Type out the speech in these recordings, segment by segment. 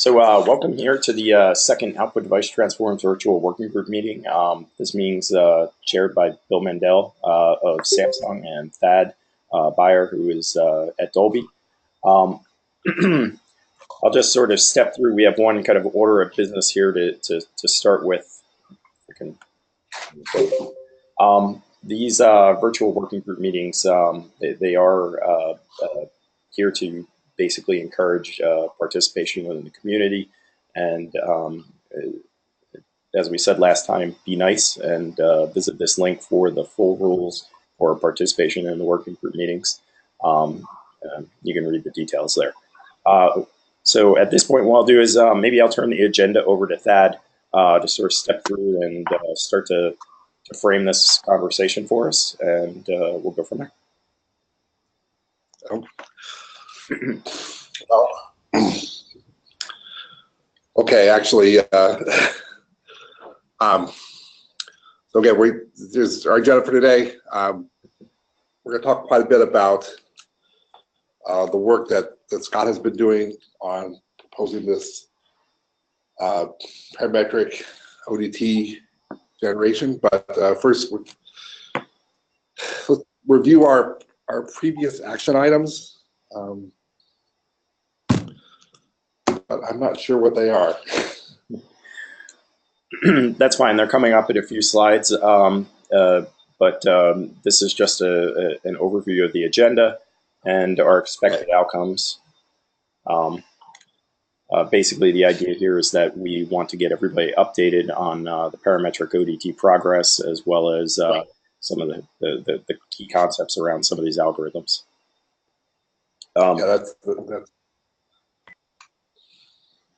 Welcome here to the second Output Device Transforms Virtual Working Group meeting. This meeting's chaired by Bill Mandel of Samsung and Thad Beyer, who is at Dolby. I'll just sort of step through. We have one kind of order of business here to start with. These virtual working group meetings, they are here to basically encourage participation within the community. And as we said last time, be nice and visit this link for the full rules for participation in the working group meetings. You can read the details there. So at this point, what I'll do is maybe I'll turn the agenda over to Thad to sort of step through and start to frame this conversation for us, and we'll go from there. Well, okay, actually, there's our agenda for today. We're going to talk quite a bit about the work that Scott has been doing on proposing this parametric ODT generation. But first, let's review our previous action items. But I'm not sure what they are. That's fine. They're coming up in a few slides, but this is just an overview of the agenda and our expected outcomes. Basically, the idea here is that we want to get everybody updated on the parametric ODT progress, as well as some of the key concepts around some of these algorithms. Yeah,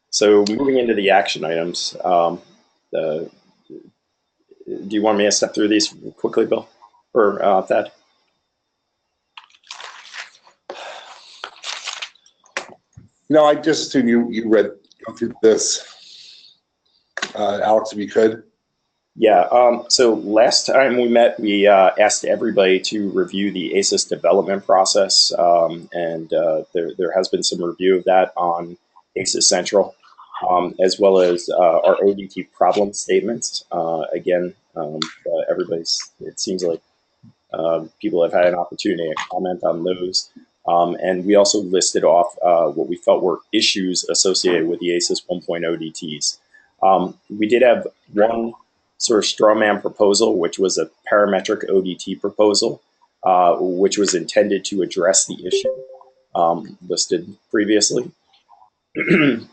So moving into the action items, do you want me to step through these quickly, Bill, or Thad? No, I just assume you go through this, Alex, if you could. Yeah. So last time we met, we asked everybody to review the ACES development process, and there has been some review of that on ACES Central. As well as our ODT problem statements. Again, it seems like people have had an opportunity to comment on those. And we also listed off what we felt were issues associated with the ACES 1.0 ODTs. We did have one sort of straw man proposal, which was a parametric ODT proposal, which was intended to address the issue listed previously.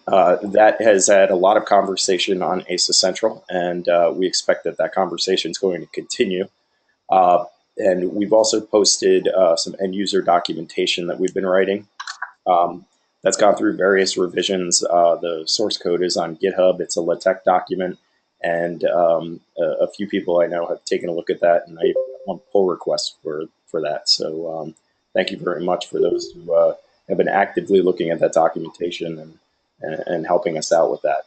That has had a lot of conversation on ACES Central, and we expect that conversation is going to continue. And we've also posted some end-user documentation that we've been writing. That's gone through various revisions. The source code is on GitHub. It's a LaTeX document, and a few people I know have taken a look at that, and I want pull requests for that. So thank you very much for those who have been actively looking at that documentation and helping us out with that.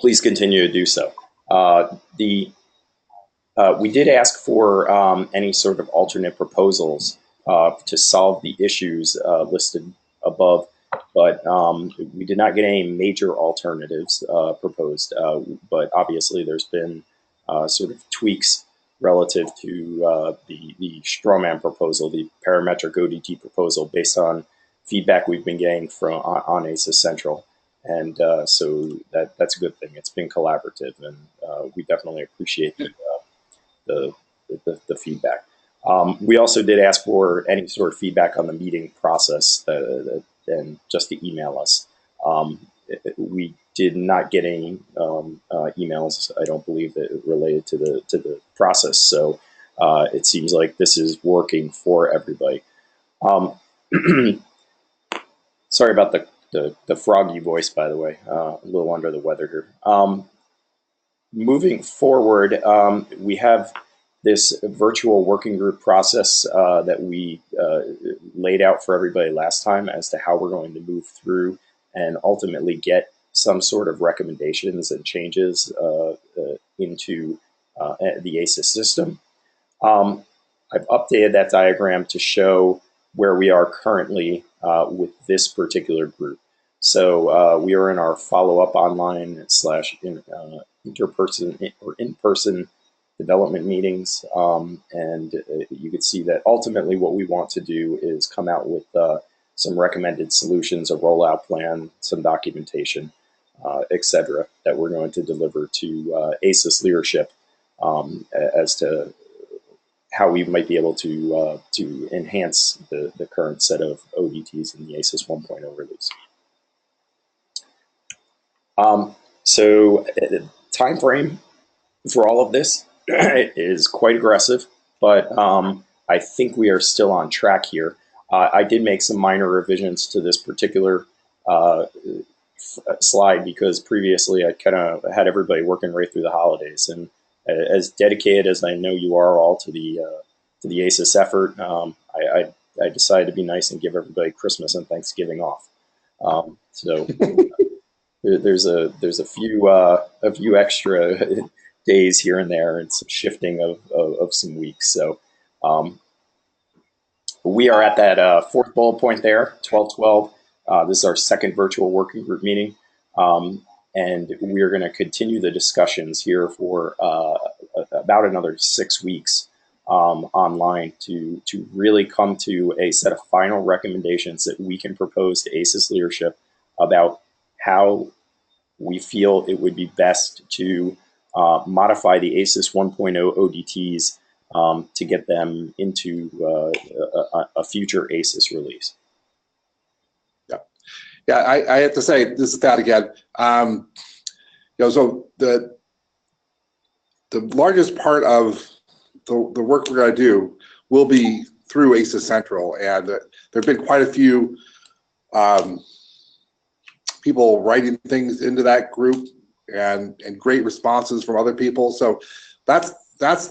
Please continue to do so. We did ask for any sort of alternate proposals to solve the issues listed above, but we did not get any major alternatives proposed. But obviously there's been sort of tweaks relative to the strawman proposal, the parametric ODT proposal, based on feedback we've been getting from on ACES Central, and so that's a good thing. It's been collaborative, and we definitely appreciate the feedback. We also did ask for any sort of feedback on the meeting process, and just to email us. We did not get any emails, I don't believe, that related to the process. So it seems like this is working for everybody. Sorry about the froggy voice, by the way. A little under the weather here. Moving forward, we have this virtual working group process that we laid out for everybody last time as to how we're going to move through and ultimately get some sort of recommendations and changes into the ACES system. I've updated that diagram to show where we are currently with this particular group. So we are in our follow-up online slash interperson or in-person development meetings, and you can see that ultimately what we want to do is come out with some recommended solutions, a rollout plan, some documentation, etc., that we're going to deliver to ACES leadership as to how we might be able to enhance the current set of ODTs in the ACES 1.0 release. So time frame for all of this is quite aggressive, but I think we are still on track here. I did make some minor revisions to this particular slide because previously I kind of had everybody working right through the holidays, and as dedicated as I know you are all to the ACES effort, I decided to be nice and give everybody Christmas and Thanksgiving off. So there's a few extra days here and there and some shifting of some weeks. So we are at that fourth bullet point there, 12/12. This is our second virtual working group meeting. And we're going to continue the discussions here for about another 6 weeks online to really come to a set of final recommendations that we can propose to ACES leadership about how we feel it would be best to modify the ACES 1.0 ODTs to get them into a future ACES release. Yeah, I have to say, this is Thad again. So the largest part of the work we're going to do will be through ACES Central, and there have been quite a few people writing things into that group, and great responses from other people. So that's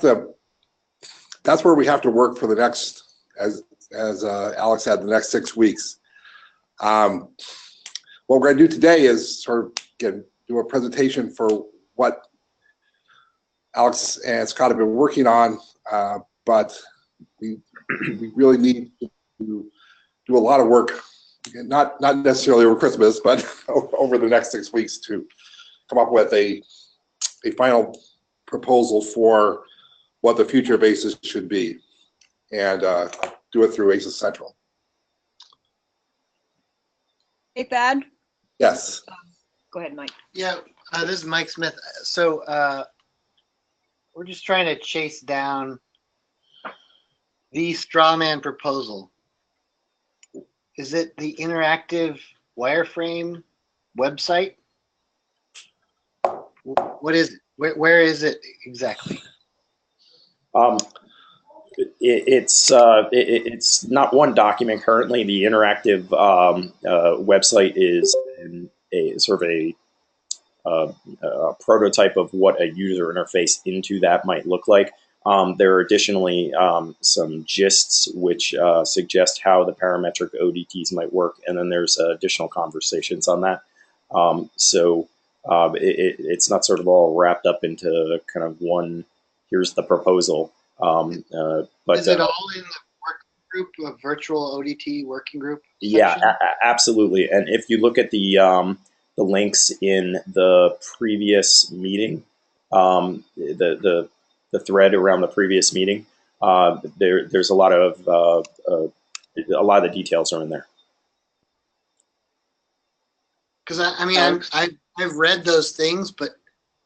where we have to work for the next, as Alex said, the next 6 weeks. What we're going to do today is sort of do a presentation for what Alex and Scott have been working on, but we really need to do a lot of work, not necessarily over Christmas, but over the next 6 weeks to come up with a final proposal for what the future of ACES should be, and do it through ACES Central. Hey, Thad? Yes. Go ahead, Mike. Yeah, this is Mike Smith. So we're just trying to chase down the straw man proposal. Is it the interactive wireframe website? What is it? Where is it exactly? It's not one document currently. The interactive website is a sort of a prototype of what a user interface into that might look like. There are additionally some gists which suggest how the parametric ODTs might work, and then there's additional conversations on that. So it's not sort of all wrapped up into kind of one, here's the proposal. But is it all in the working group, a virtual ODT working group section? Yeah, absolutely. And if you look at the links in the previous meeting, the thread around the previous meeting, there's a lot of the details are in there. Because I mean, I've read those things, but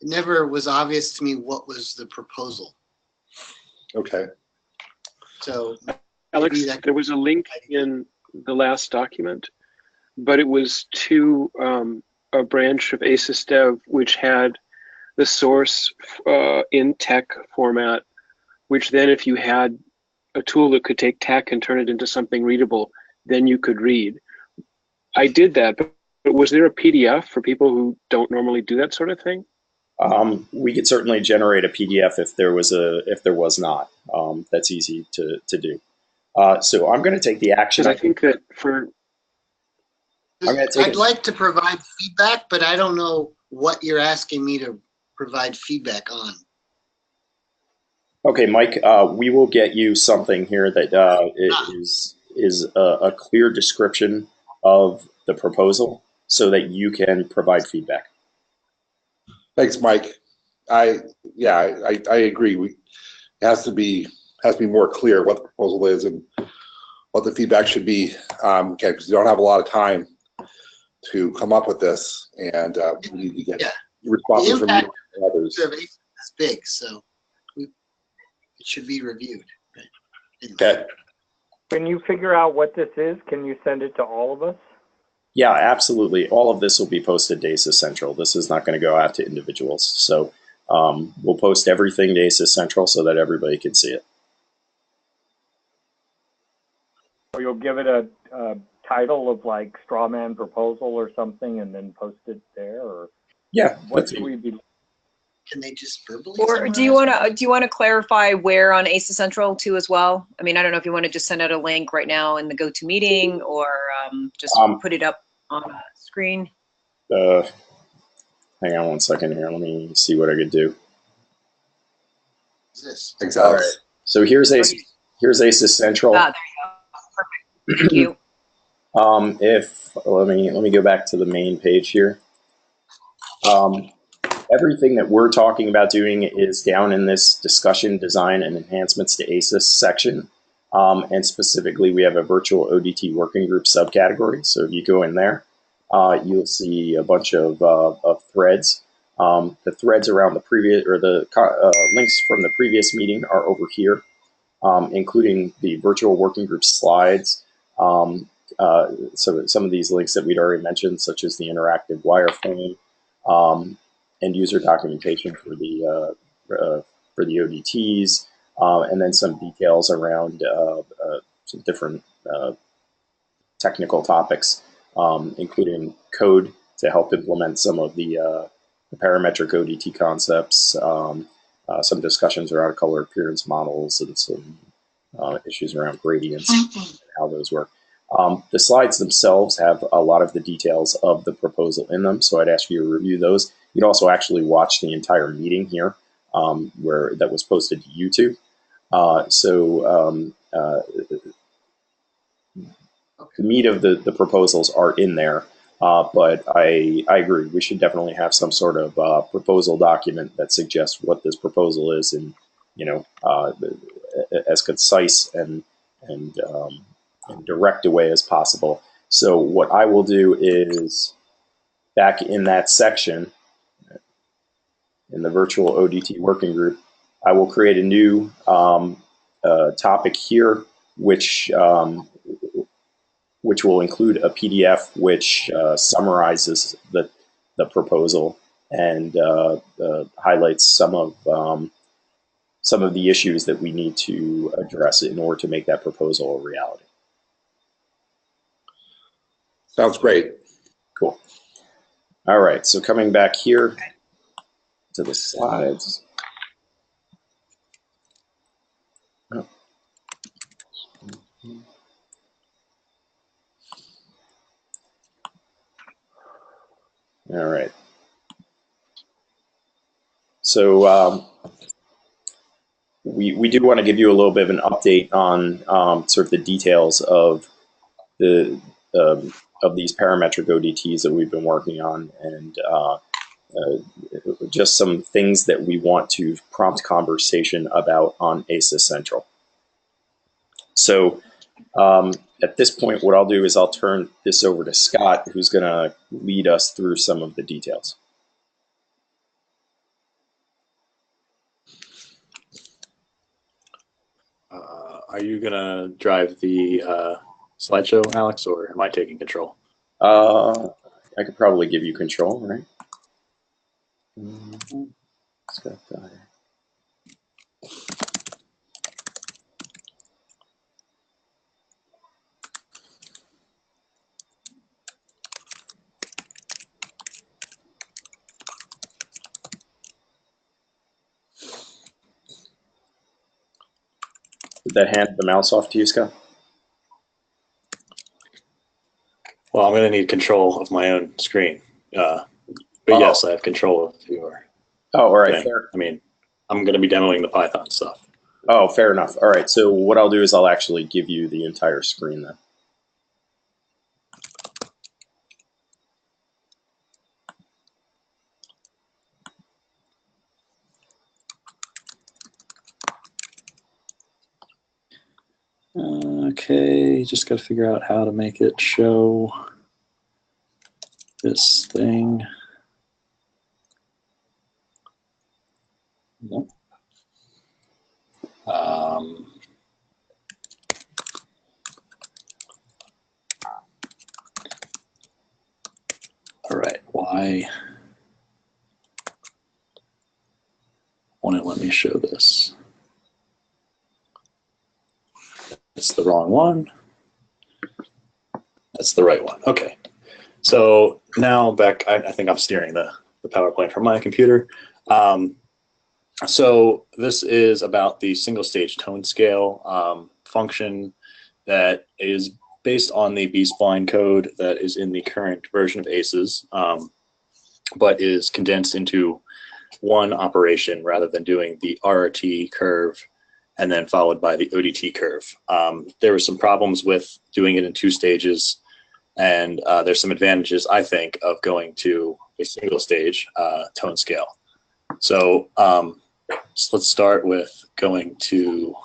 it never was obvious to me what was the proposal. Okay. So, Alex, there was a link in the last document, but it was to a branch of ACES Dev which had the source in TeX format, which then if you had a tool that could take TeX and turn it into something readable, then you could read. I did that, but was there a PDF for people who don't normally do that sort of thing? We could certainly generate a PDF if there was not. That's easy to do. So I'm going to take the action. I think that for I'd like to provide feedback, but I don't know what you're asking me to provide feedback on. Okay, Mike, we will get you something here that is a clear description of the proposal. so that you can provide feedback. Thanks, Mike. I agree. It has to be more clear what the proposal is and what the feedback should be. Because you don't have a lot of time to come up with this, and we need to get responses from you and others. Is big, so it should be reviewed. Right? Okay. When you figure out what this is, can you send it to all of us? Yeah, absolutely. All of this will be posted to ACES Central. This is not going to go out to individuals. So we'll post everything to ACES Central so that everybody can see it. Or you'll give it a title of like straw man proposal or something and then post it there? Or Yeah. what should we be? Can they just verbally? Or do you want to clarify where on ACES Central too as well? I mean, I don't know if you want to just send out a link right now in the GoToMeeting or just put it up on a screen. Hang on one second here. Let me see what I could do. Exactly. All right. So here's ACES Central. Ah, there you go. Perfect. Thank you. Let me go back to the main page here. Everything that we're talking about doing is down in this discussion, design, and enhancements to ACES section. And specifically, we have a virtual ODT working group subcategory. So if you go in there, you'll see a bunch of threads. The threads around the previous, or the links from the previous meeting are over here, including the virtual working group slides. So some of these links that we'd already mentioned, such as the interactive wireframe, and user documentation for the ODTs, and then some details around some different technical topics, including code to help implement some of the parametric ODT concepts, some discussions around color appearance models, and some issues around gradients and how those work. The slides themselves have a lot of the details of the proposal in them, so I'd ask you to review those. You'd also actually watch the entire meeting here, where that was posted to YouTube. The meat of the proposals are in there, but I agree, we should definitely have some sort of proposal document that suggests what this proposal is, and as concise and direct a way as possible. So what I will do is, back in that section, in the virtual ODT working group, I will create a new topic here, which will include a PDF which summarizes the proposal and highlights some of the issues that we need to address in order to make that proposal a reality. Sounds great. Cool. All right, so coming back here to the slides. Oh. All right. So we do want to give you a little bit of an update on sort of the details of these parametric ODTs that we've been working on, and just some things that we want to prompt conversation about on ACES Central. So at this point, what I'll do is I'll turn this over to Scott, who's going to lead us through some of the details. Are you going to drive the slideshow, Alex, or am I taking control? I could probably give you control, right? Scott Dyer. Did that hand the mouse off to you, Scott? Well, I'm going to need control of my own screen. But yes, I have control of your all right. thing. Fair. I mean, I'm going to be demoing the Python stuff. Oh, fair enough. All right. So what I'll do is I'll actually give you the entire screen then. Okay, just got to figure out how to make it show this thing. Nope. All right, why won't it let me show this? It's the wrong one. That's the right one. Okay. So now back, I think I'm steering the PowerPoint from my computer. So this is about the single stage tone scale function that is based on the B-spline code that is in the current version of ACES, but is condensed into one operation rather than doing the RT curve and then followed by the ODT curve. There were some problems with doing it in 2 stages, and there's some advantages, I think, of going to a single stage tone scale. So let's start with going to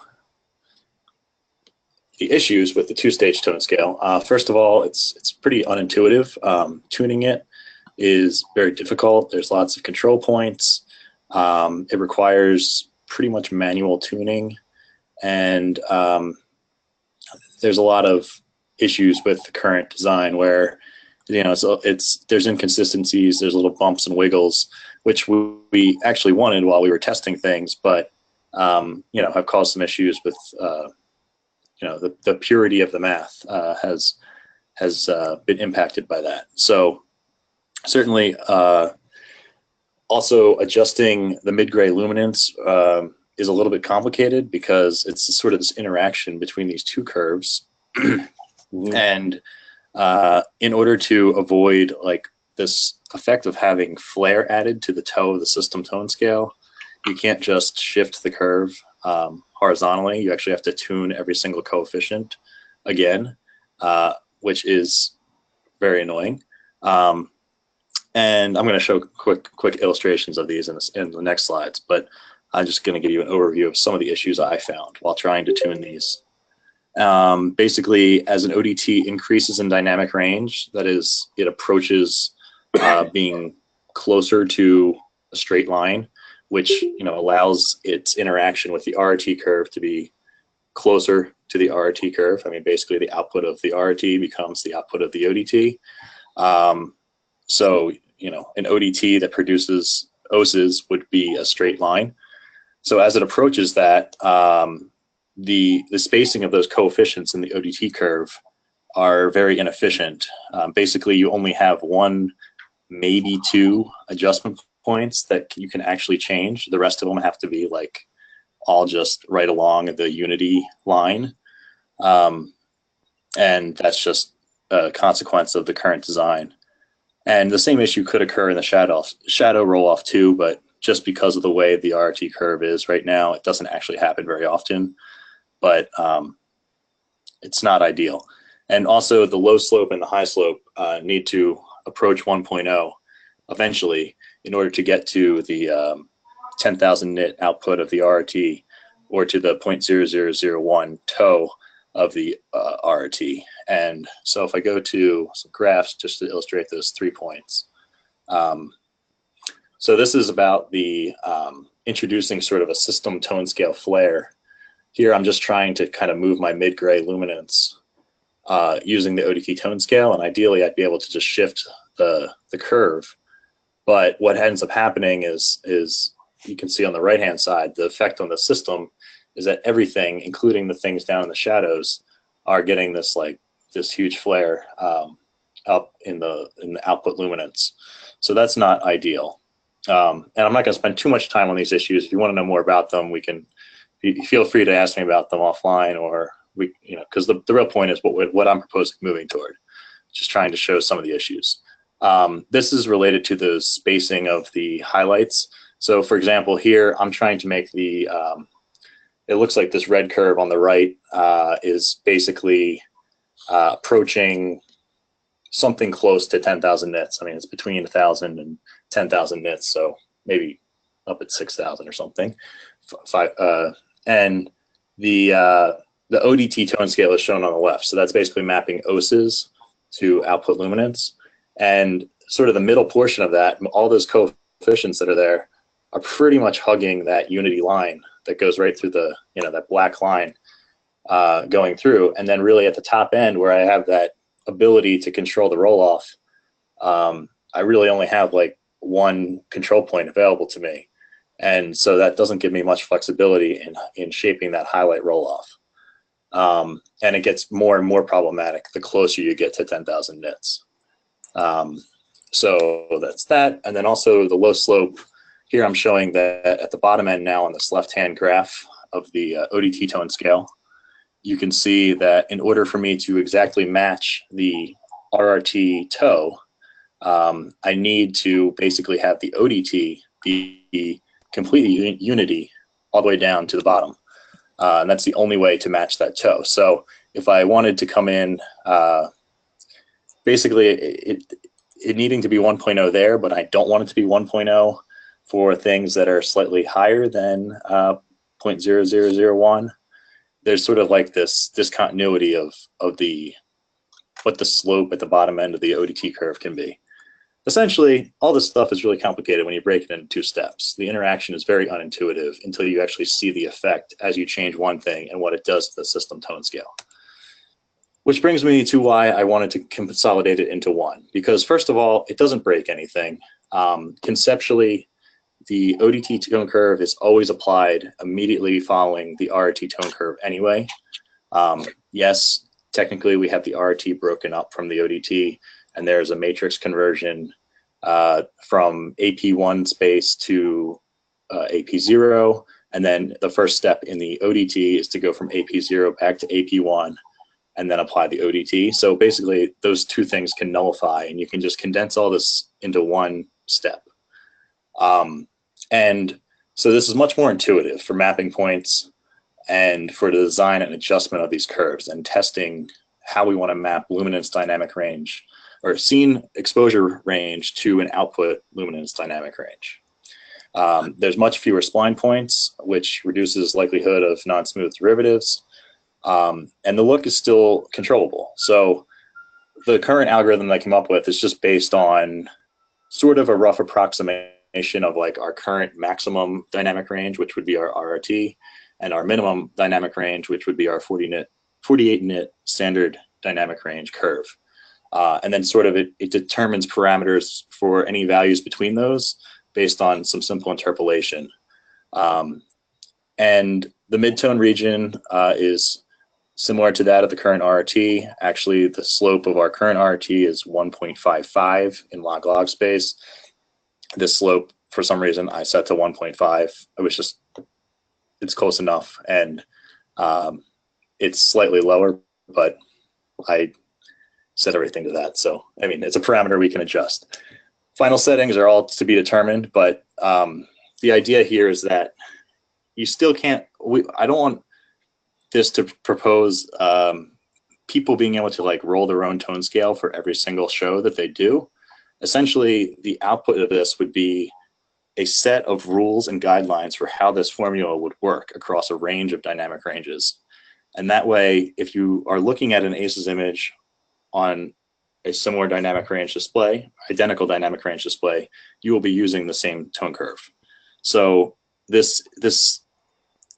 the issues with the 2-stage tone scale. First of all, it's pretty unintuitive. Tuning it is very difficult. There's lots of control points. It requires pretty much manual tuning, and there's a lot of issues with the current design where, you know, there's inconsistencies, there's little bumps and wiggles, which we actually wanted while we were testing things, but you know, have caused some issues with you know, the purity of the math has been impacted by that. So certainly also adjusting the mid-gray luminance is a little bit complicated because it's sort of this interaction between these 2 curves. And in order to avoid like this effect of having flare added to the toe of the system tone scale, you can't just shift the curve horizontally. You actually have to tune every single coefficient again, which is very annoying. And I'm going to show quick illustrations of these in the next slides, but I'm just going to give you an overview of some of the issues I found while trying to tune these. Basically, as an ODT increases in dynamic range, that is, it approaches being closer to a straight line, which, you know, allows its interaction with the RT curve to be closer to the RT curve. I mean, basically, the output of the RT becomes the output of the ODT. So, you know, an ODT that produces OCES would be a straight line. So as it approaches that, the spacing of those coefficients in the ODT curve are very inefficient. Basically, you only have 1, maybe 2 adjustment points that you can actually change. The rest of them have to be like all just right along the unity line. And that's just a consequence of the current design. And the same issue could occur in the shadow roll-off too, but just because of the way the RT curve is right now, it doesn't actually happen very often. But it's not ideal. And also the low slope and the high slope need to approach 1.0 eventually in order to get to the 10,000 nit output of the RT or to the 0.0001 toe of the RT. And so if I go to some graphs just to illustrate those 3 points. So this is about the introducing sort of a system tone scale flare. Here I'm just trying to kind of move my mid-gray luminance using the ODT tone scale, and ideally I'd be able to just shift the curve. But what ends up happening is you can see on the right-hand side, the effect on the system is that everything, including the things down in the shadows, are getting this huge flare up in the output luminance. So that's not ideal. And I'm not going to spend too much time on these issues. If you want to know more about them, we can. Feel free to ask me about them offline, or because the real point is what I'm proposing moving toward. Just trying to show some of the issues. This is related to the spacing of the highlights. So for example, here I'm trying to make the, it looks like this red curve on the right is basically approaching something close to 10,000 nits. I mean, it's between 1,000 and 10,000 nits, so maybe up at 6,000 or something. And the the ODT tone scale is shown on the left. So that's basically mapping OCES to output luminance. And sort of the middle portion of that, all those coefficients that are there are pretty much hugging that unity line that goes right through the, that black line going through. And then really at the top end where I have that ability to control the roll-off, I really only have like one control point available to me. And so that doesn't give me much flexibility in shaping that highlight roll-off. And it gets more and more problematic the closer you get to 10,000 nits. So that's that. And then also the low slope. Here I'm showing that at the bottom end now on this left-hand graph of the ODT tone scale, you can see that in order for me to exactly match the RRT toe, I need to basically have the ODT be completely unity all the way down to the bottom. And that's the only way to match that toe. So if I wanted to come in, basically it needing to be 1.0 there, but I don't want it to be 1.0 for things that are slightly higher than 0.0001. There's sort of like this discontinuity of what the slope at the bottom end of the ODT curve can be. Essentially, all this stuff is really complicated when you break it into 2 steps. The interaction is very unintuitive until you actually see the effect as you change one thing and what it does to the system tone scale. Which brings me to why I wanted to consolidate it into one. Because first of all, it doesn't break anything. Conceptually, the ODT tone curve is always applied immediately following the RT tone curve anyway. Yes, technically we have the RT broken up from the ODT, and there's a matrix conversion from AP1 space to AP0. And then the first step in the ODT is to go from AP0 back to AP1 and then apply the ODT. So basically those 2 things can nullify and you can just condense all this into one step. And so this is much more intuitive for mapping points and for the design and adjustment of these curves and testing how we want to map luminance dynamic range or scene exposure range to an output luminance dynamic range. There's much fewer spline points, which reduces likelihood of non-smooth derivatives. And the look is still controllable. So the current algorithm that I came up with is just based on sort of a rough approximation of like our current maximum dynamic range, which would be our RRT, and our minimum dynamic range, which would be our 48 nit standard dynamic range curve. And then sort of it determines parameters for any values between those based on some simple interpolation. And the midtone region is similar to that of the current RT. Actually, the slope of our current RT is 1.55 in log-log space. This slope, for some reason, I set to 1.5. It's close enough. And it's slightly lower, but I set everything to that. So, I mean, it's a parameter we can adjust. Final settings are all to be determined, but the idea here is that you still can't, I don't want this to propose people being able to like roll their own tone scale for every single show that they do. Essentially, the output of this would be a set of rules and guidelines for how this formula would work across a range of dynamic ranges. And that way, if you are looking at an ACES image on a similar dynamic range display, identical dynamic range display, you will be using the same tone curve. So this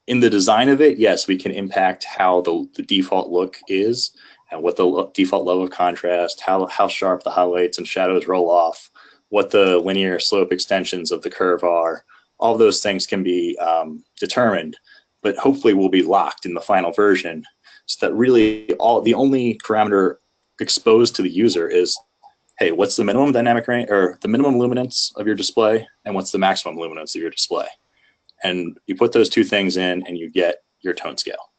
in the design of it, yes, we can impact how the default look is and what the default level of contrast, how sharp the highlights and shadows roll off, what the linear slope extensions of the curve are. All those things can be determined, but hopefully will be locked in the final version so that really the only parameter exposed to the user is, hey, what's the minimum dynamic range or the minimum luminance of your display and what's the maximum luminance of your display? And you put those 2 things in and you get your tone scale.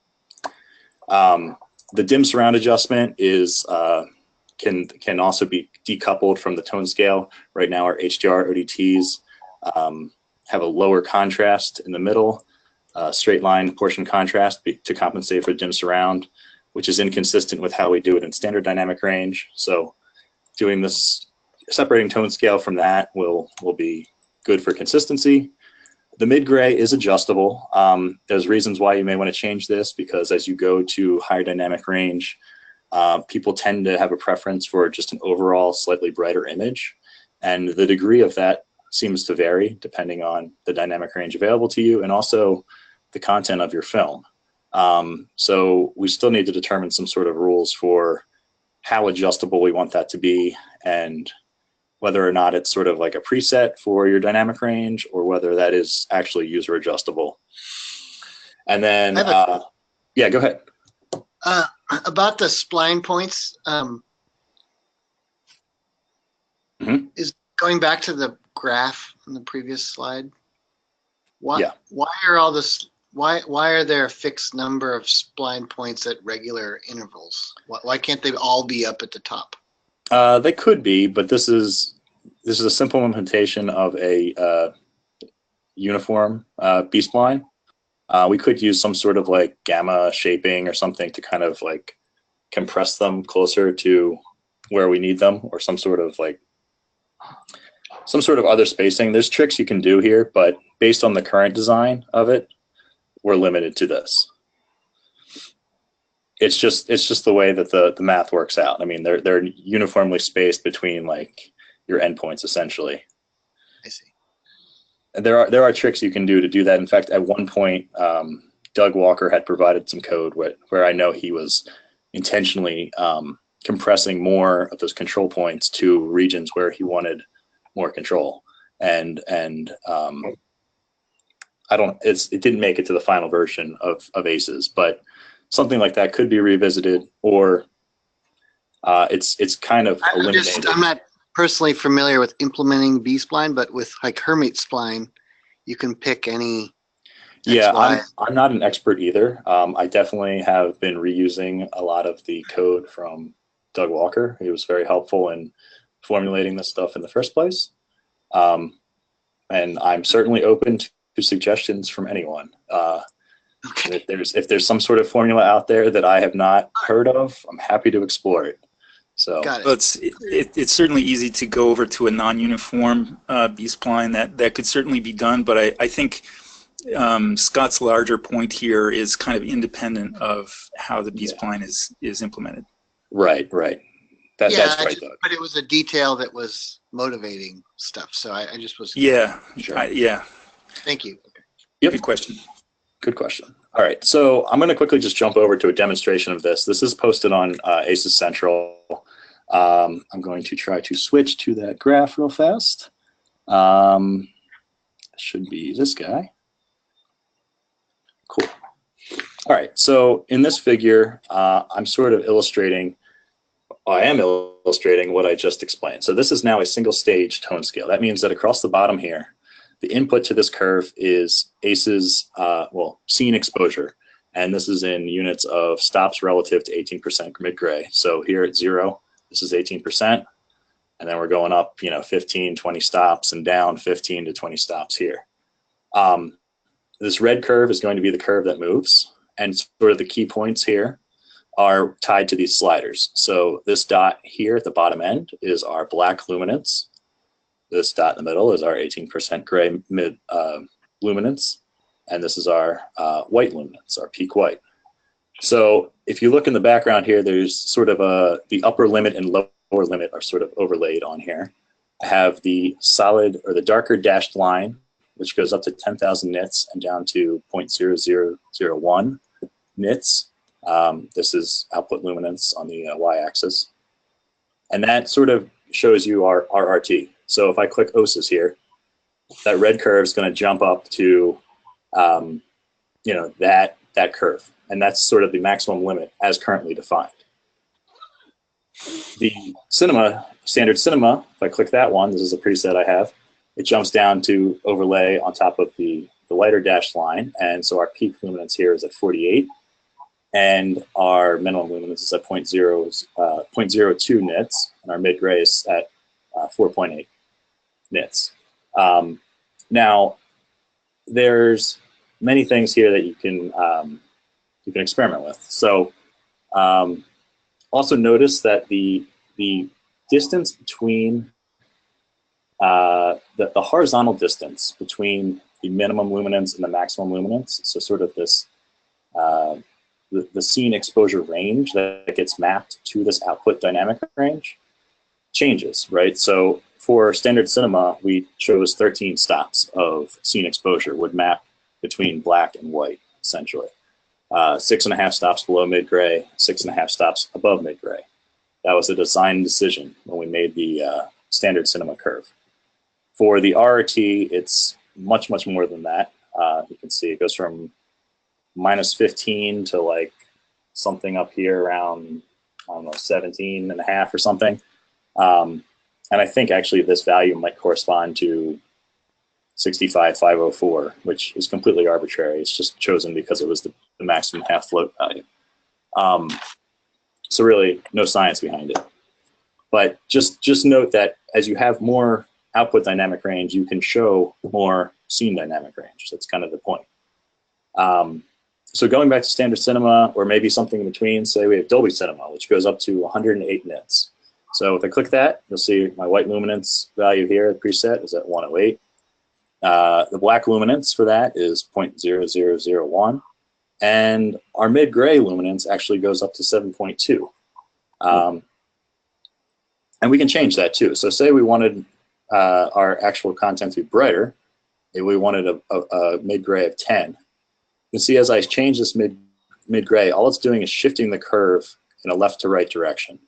The dim surround adjustment is can also be decoupled from the tone scale. Right now our HDR ODTs have a lower contrast in the middle, straight line portion contrast to compensate for dim surround, which is inconsistent with how we do it in standard dynamic range. So doing this, separating tone scale from that will be good for consistency. The mid-gray is adjustable. There's reasons why you may want to change this, because as you go to higher dynamic range, people tend to have a preference for just an overall slightly brighter image. And the degree of that seems to vary depending on the dynamic range available to you and also the content of your film. So we still need to determine some sort of rules for how adjustable we want that to be, and whether or not it's sort of like a preset for your dynamic range or whether that is actually user adjustable. And then, yeah, go ahead. About the spline points, is going back to the graph on the previous slide. Why are all this? Why are there a fixed number of spline points at regular intervals? Why can't they all be up at the top? They could be, but this is a simple implementation of a uniform B-spline. We could use some sort of like gamma shaping or something to kind of like compress them closer to where we need them, or some sort of other spacing. There's tricks you can do here, but based on the current design of it, we're limited to this. It's just the way that the math works out. I mean, they're uniformly spaced between like your endpoints essentially. I see. And there are tricks you can do to do that. In fact, at one point, Doug Walker had provided some code where I know he was intentionally compressing more of those control points to regions where he wanted more control. And it didn't make it to the final version of ACES, but something like that could be revisited, or it's kind of eliminated. I'm not personally familiar with implementing B-spline, but with like Hermite spline, you can pick any. Yeah, I'm not an expert either. I definitely have been reusing a lot of the code from Doug Walker. He was very helpful in formulating this stuff in the first place. And I'm certainly open to suggestions from anyone. Okay. If there's some sort of formula out there that I have not heard of, I'm happy to explore it. So Got it. Well, it's certainly easy to go over to a non-uniform B-spline. That could certainly be done, but I think Scott's larger point here is kind of independent of how the B-spline is implemented. Right. That's right, Doug. But it was a detail that was motivating stuff, so I just was. Yeah, sure. Thank you. Yep. Good question. Good question. All right, so I'm going to quickly just jump over to a demonstration of this. This is posted on ACES Central. I'm going to try to switch to that graph real fast. Should be this guy. Cool. All right, so in this figure, I'm sort of illustrating, I am illustrating what I just explained. So this is now a single stage tone scale. That means that across the bottom here, the input to this curve is ACES, scene exposure. And this is in units of stops relative to 18% mid-gray. So here at 0, this is 18%. And then we're going up, 15, 20 stops, and down 15 to 20 stops here. This red curve is going to be the curve that moves. And sort of the key points here are tied to these sliders. So this dot here at the bottom end is our black luminance. This dot in the middle is our 18% gray mid luminance. And this is our white luminance, our peak white. So if you look in the background here, there's sort of the upper limit and lower limit are sort of overlaid on here. I have the solid or the darker dashed line, which goes up to 10,000 nits and down to 0.0001 nits. This is output luminance on the y-axis. And that sort of shows you our RT. So if I click OCES here, that red curve is going to jump up to, that curve. And that's sort of the maximum limit as currently defined. The standard cinema, if I click that one, this is a preset I have, it jumps down to overlay on top of the lighter dashed line. And so our peak luminance here is at 48. And our minimum luminance is at 0.02 nits. And our mid-gray is at 4.8 nits. Now, there's many things here that you can experiment with. So also notice that the distance between the horizontal distance between the minimum luminance and the maximum luminance. So sort of this, the scene exposure range that gets mapped to this output dynamic range changes, right? So for standard cinema, we chose 13 stops of scene exposure would map between black and white, essentially. 6.5 stops below mid-gray, 6.5 stops above mid-gray. That was a design decision when we made the standard cinema curve. For the RT, it's much, much more than that. You can see it goes from -15 to like something up here around, I don't know, 17.5 or something. And I think actually this value might correspond to 65,504, which is completely arbitrary. It's just chosen because it was the maximum half float value. So really no science behind it. But just note that as you have more output dynamic range, you can show more scene dynamic range. That's kind of the point. So going back to standard cinema, or maybe something in between, say we have Dolby Cinema, which goes up to 108 nits. So if I click that, you'll see my white luminance value here, the preset is at 108. The black luminance for that is 0.0001. And our mid-gray luminance actually goes up to 7.2. And we can change that too. So say we wanted our actual content to be brighter, if we wanted a mid-gray of 10. You can see as I change this mid-gray, all it's doing is shifting the curve in a left to right direction.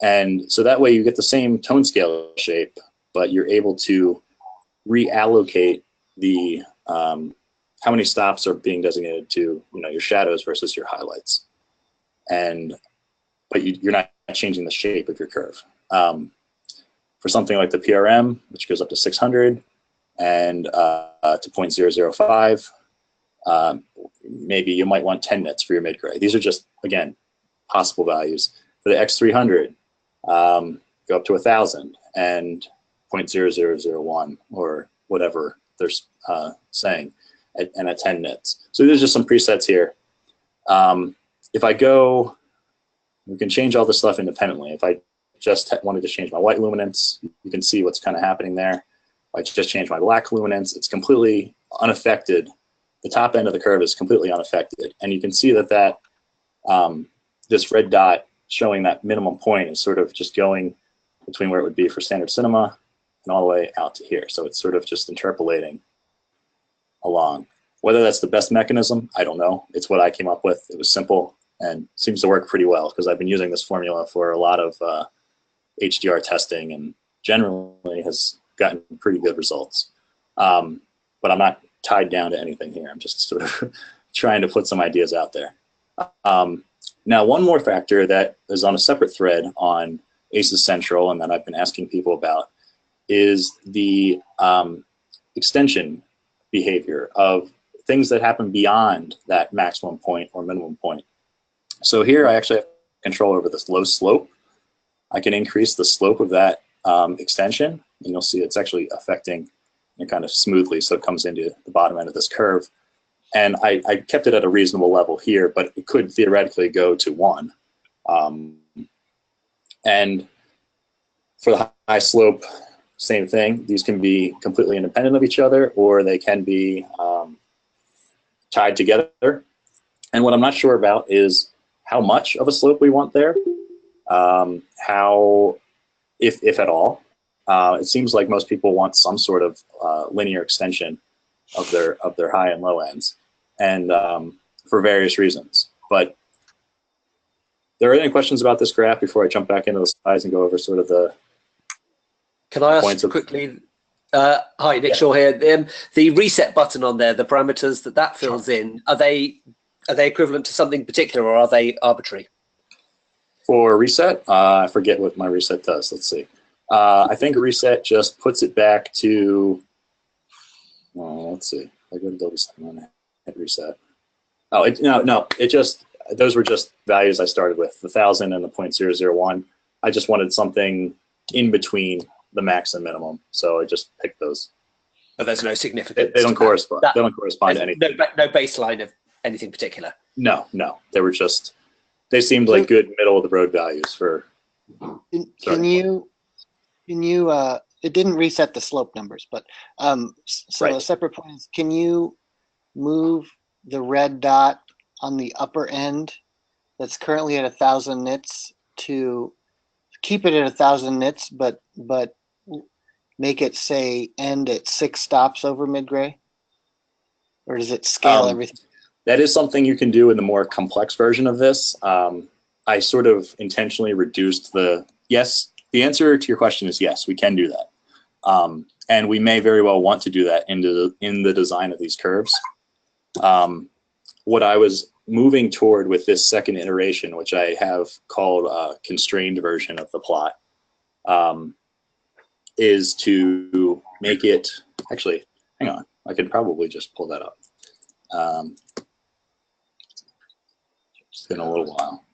And so that way you get the same tone scale shape, but you're able to reallocate the how many stops are being designated to your shadows versus your highlights. But you're not changing the shape of your curve. For something like the PRM, which goes up to 600 and to 0.005, maybe you might want 10 nits for your mid-gray. These are just, again, possible values. For the X300, go up to 1,000 and 0.0001 or whatever they're saying, and at 10 nits. So there's just some presets here. If I go, we can change all this stuff independently. If I just wanted to change my white luminance, you can see what's kind of happening there. If I just change my black luminance, it's completely unaffected. The top end of the curve is completely unaffected. And you can see that this red dot showing that minimum point is sort of just going between where it would be for standard cinema and all the way out to here. So it's sort of just interpolating along. Whether that's the best mechanism, I don't know. It's what I came up with. It was simple and seems to work pretty well because I've been using this formula for a lot of HDR testing and generally has gotten pretty good results. But I'm not tied down to anything here. I'm just sort of trying to put some ideas out there. Now, one more factor that is on a separate thread on ACES Central and that I've been asking people about is the extension behavior of things that happen beyond that maximum point or minimum point. So here I actually have control over this low slope. I can increase the slope of that extension, and you'll see it's actually affecting it kind of smoothly, so it comes into the bottom end of this curve. And I kept it at a reasonable level here, but it could theoretically go to 1. And for the high slope, same thing. These can be completely independent of each other, or they can be tied together. And what I'm not sure about is how much of a slope we want there, how, if at all. It seems like most people want some sort of linear extension of their high and low ends, and for various reasons. But there are any questions about this graph before I jump back into the slides and go over sort of the Can I ask quickly? Hi, Nick Shaw here. The reset button on there, the parameters that fills in, are they equivalent to something particular, or are they arbitrary? For reset, I forget what my reset does. Let's see. I think reset just puts it back to, well, let's see. I go to Dolby Cinema and hit reset. Oh, no, it just, those were just values I started with, the 1,000 and the 0.001. I just wanted something in between the max and minimum, so I just picked those. But there's no significance. They don't correspond. They don't correspond to anything. No baseline of anything particular. No. They were just, they seemed like good middle of the road values for. Can you it didn't reset the slope numbers, but so a separate point is, can you move the red dot on the upper end that's currently at 1,000 nits to keep it at 1,000 nits, but make it say end at 6 stops over mid-gray? Or does it scale everything? That is something you can do in the more complex version of this. I sort of intentionally reduced yes, the answer to your question is yes, we can do that. And we may very well want to do that in the design of these curves. What I was moving toward with this second iteration, which I have called a constrained version of the plot, is to make it, actually, hang on, I could probably just pull that up. It's been a little while.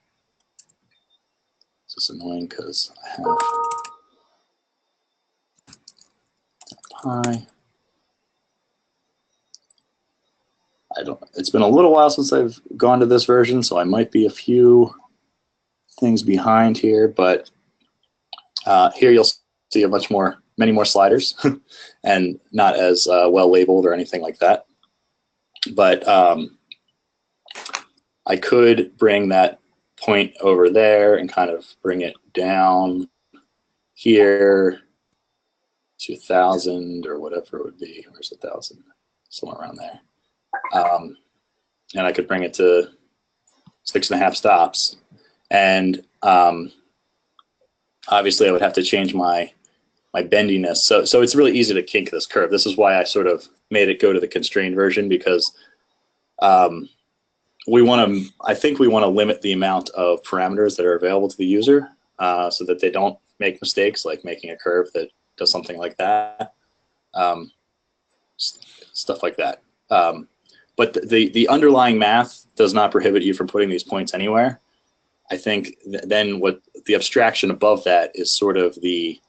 This is annoying because I have pi. It's been a little while since I've gone to this version, so I might be a few things behind here, but here you'll see many more sliders and not as well labeled or anything like that. But I could bring that point over there and kind of bring it down here to 1,000 or whatever it would be. Where's 1,000? Somewhere around there. And I could bring it to 6.5 stops. And obviously I would have to change my bendiness. So it's really easy to kink this curve. This is why I sort of made it go to the constrained version, because I think we want to limit the amount of parameters that are available to the user so that they don't make mistakes like making a curve that does something like that, stuff like that. But the underlying math does not prohibit you from putting these points anywhere. I think then what the abstraction above that is sort of the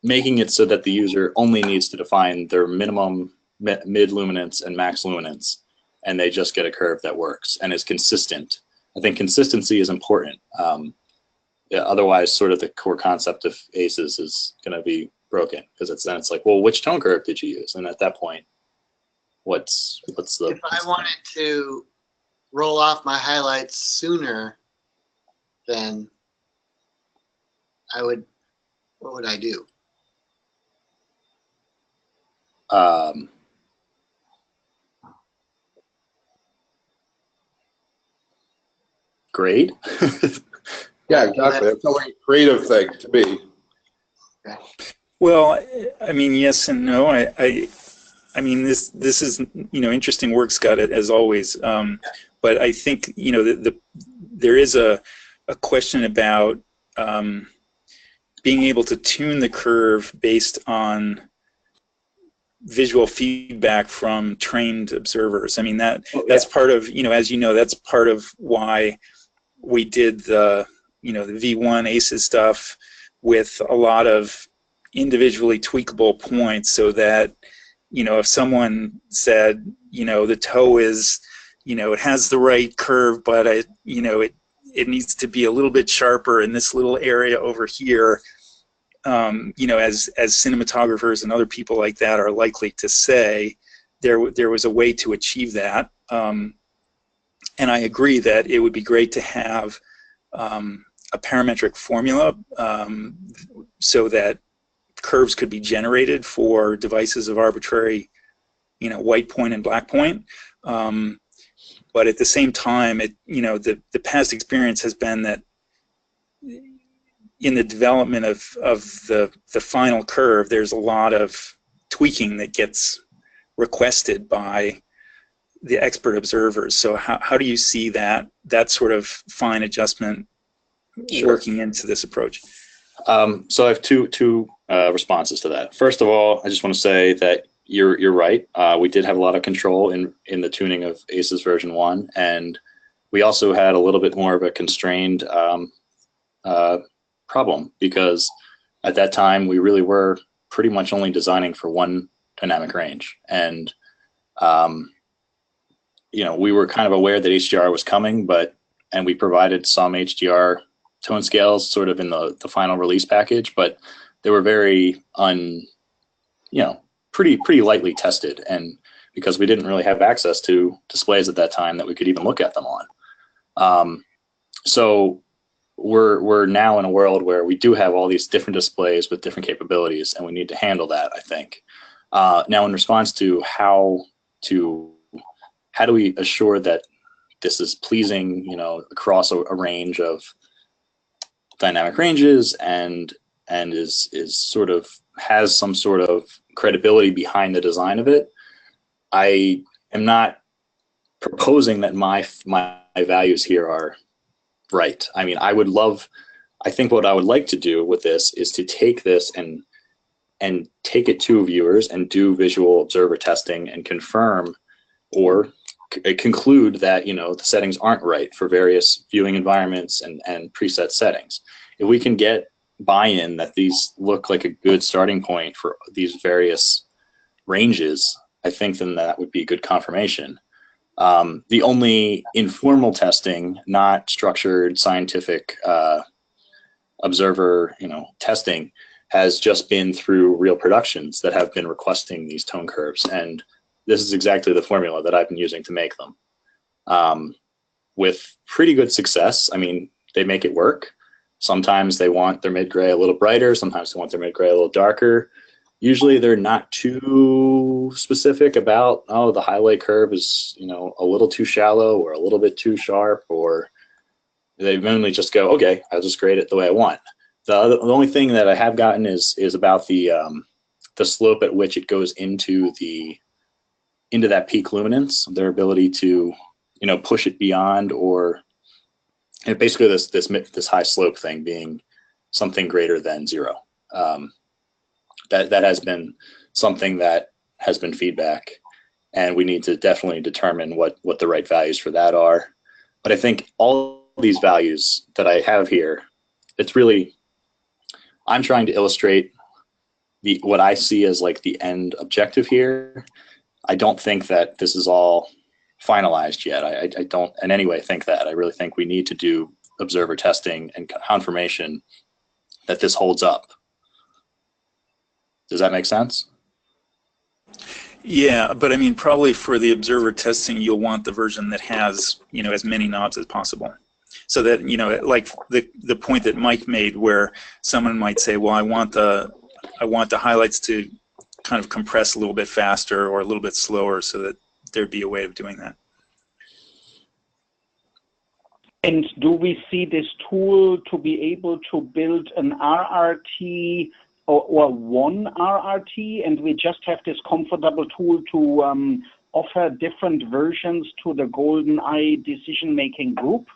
making it so that the user only needs to define their minimum mid luminance and max luminance, and they just get a curve that works and is consistent. I think consistency is important. Otherwise, sort of the core concept of ACES is going to be broken, because it's like, well, which tone curve did you use? And at that point, what's the? If I wanted to roll off my highlights sooner, then what would I do? Grade? Yeah, exactly. That's like a creative thing to me. Okay. Well, I mean, yes and no. I mean, this is, interesting work, Scott, as always. But I think, there is a question about being able to tune the curve based on visual feedback from trained observers. I mean, that's part of, as you know, that's part of why we did the V1 ACES stuff with a lot of individually tweakable points, so that, if someone said, the toe is, it has the right curve, but it needs to be a little bit sharper in this little area over here, as cinematographers and other people like that are likely to say, there was a way to achieve that. And I agree that it would be great to have a parametric formula so that curves could be generated for devices of arbitrary, white point and black point. But at the same time, the past experience has been that in the development of the final curve, there's a lot of tweaking that gets requested by the expert observers. So how do you see that sort of fine adjustment working into this approach? So I have two responses to that. First of all, I just want to say that you're right. We did have a lot of control in the tuning of ACES version 1, and we also had a little bit more of a constrained problem, because at that time we really were pretty much only designing for one dynamic range, and we were kind of aware that HDR was coming, and we provided some HDR tone scales sort of in the final release package, but they were very pretty lightly tested, and because we didn't really have access to displays at that time that we could even look at them on. So we're now in a world where we do have all these different displays with different capabilities, and we need to handle that, I think. Now, in response to how do we assure that this is pleasing, across a range of dynamic ranges and is sort of has some sort of credibility behind the design of it. I am not proposing that my values here are right. I mean, I think what I would like to do with this is to take this and take it to viewers and do visual observer testing and confirm or conclude that the settings aren't right for various viewing environments and preset settings. If we can get buy-in that these look like a good starting point for these various ranges, I think then that would be good confirmation. The only informal testing, not structured scientific observer testing, has just been through real productions that have been requesting these tone curves, and this is exactly the formula that I've been using to make them, with pretty good success. I mean, they make it work. Sometimes they want their mid-gray a little brighter, sometimes they want their mid-gray a little darker. Usually they're not too specific about, oh, the highlight curve is a little too shallow or a little bit too sharp, or they mainly just go, okay, I'll just grade it the way I want. The only thing that I have gotten is about the slope at which it goes into that peak luminance, their ability to push it beyond, or basically this high slope thing being something greater than 0. That has been something that has been feedback, and we need to definitely determine what the right values for that are. But I think all these values that I have here, it's really, I'm trying to illustrate what I see as like the end objective here. I don't think that this is all finalized yet. I don't in any way think that. I really think we need to do observer testing and confirmation that this holds up. Does that make sense? Yeah, but I mean, probably for the observer testing, you'll want the version that has, as many knobs as possible. So that, like the point that Mike made, where someone might say, well, I want the highlights to kind of compress a little bit faster or a little bit slower, so that there'd be a way of doing that. And do we see this tool to be able to build an RRT or one RRT, and we just have this comfortable tool to offer different versions to the GoldenEye decision-making group?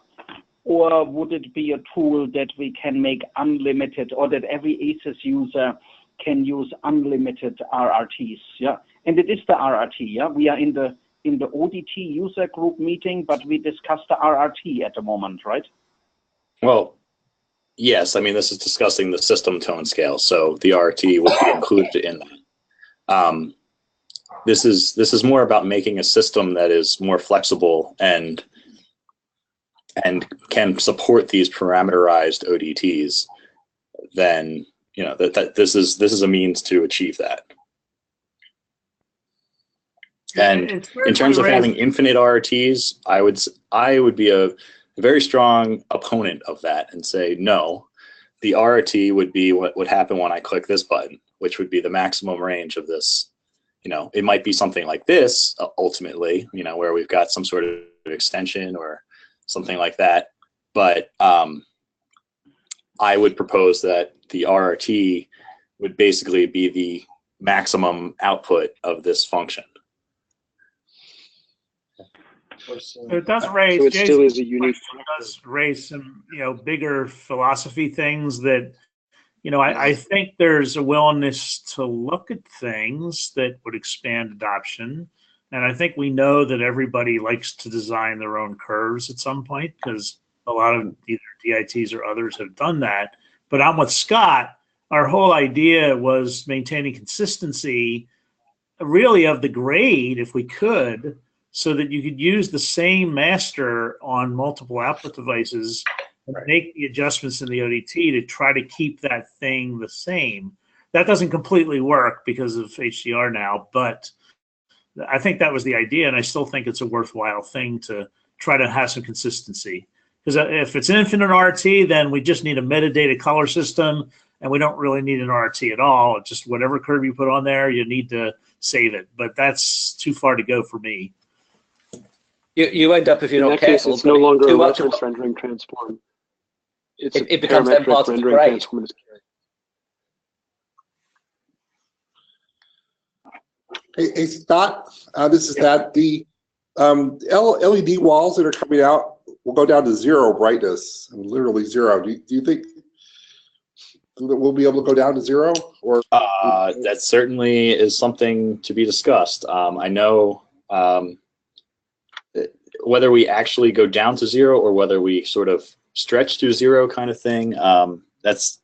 Or would it be a tool that we can make unlimited, or that every ACES user can use unlimited RRTs? Yeah, and it is the RRT. Yeah, we are in the ODT user group meeting, but we discussed the RRT at the moment, right? Well, yes. I mean, this is discussing the system tone scale, so the RRT would be included in that. This is more about making a system that is more flexible and can support these parameterized ODTs. Then that this is a means to achieve that. And in terms of having infinite RRTs, I would be a very strong opponent of that and say no. The RRT would be what would happen when I click this button, which would be the maximum range of this. It might be something like this ultimately, where we've got some sort of extension or something like that. But I would propose that the RRT would basically be the maximum output of this function. It does raise, so it still is a unique. Does raise some bigger philosophy things that I think there's a willingness to look at things that would expand adoption, and I think we know that everybody likes to design their own curves at some point, because a lot of either DITs or others have done that. But I'm with Scott. Our whole idea was maintaining consistency, really, of the grade, if we could, so that you could use the same master on multiple output devices and make the adjustments in the ODT to try to keep that thing the same. That doesn't completely work because of HDR now, but I think that was the idea, and I still think it's a worthwhile thing to try to have some consistency. Because if it's infinite RT, then we just need a metadata color system, and we don't really need an RT at all. It's just whatever curve you put on there, you need to save it. But that's too far to go for me. You end up, if you're In not that case, careful, it's no longer a too much reference rendering transform. It's it becomes then part of the rendering grade. transform. Hey, Scott, this is that the LED walls that are coming out will go down to 0 brightness, literally 0. Do you think that we'll be able to go down to 0? Or that certainly is something to be discussed. I know whether we actually go down to 0 or whether we sort of stretch to 0 kind of thing. That's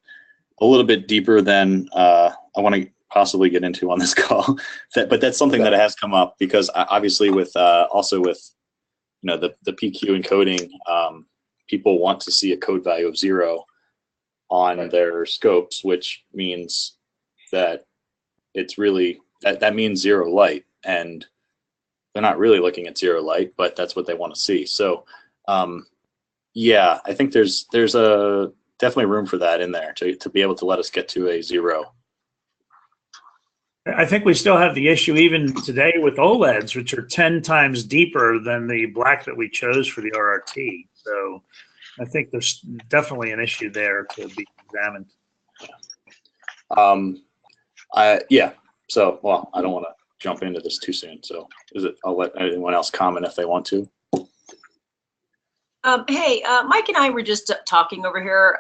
a little bit deeper than I want to possibly get into on this call. But that's something that has come up because obviously with also with the PQ encoding, people want to see a code value of 0 on their scopes, which means that it's really that means 0 light, and they're not really looking at 0 light, but that's what they want to see. So yeah, I think there's a definitely room for that in there to be able to let us get to a 0. I think we still have the issue even today with OLEDs, which are 10 times deeper than the black that we chose for the RRT. So I think there's definitely an issue there to be examined. Yeah. So, well, I don't want to jump into this too soon. So I'll let anyone else comment if they want to. Hey, Mike and I were just talking over here.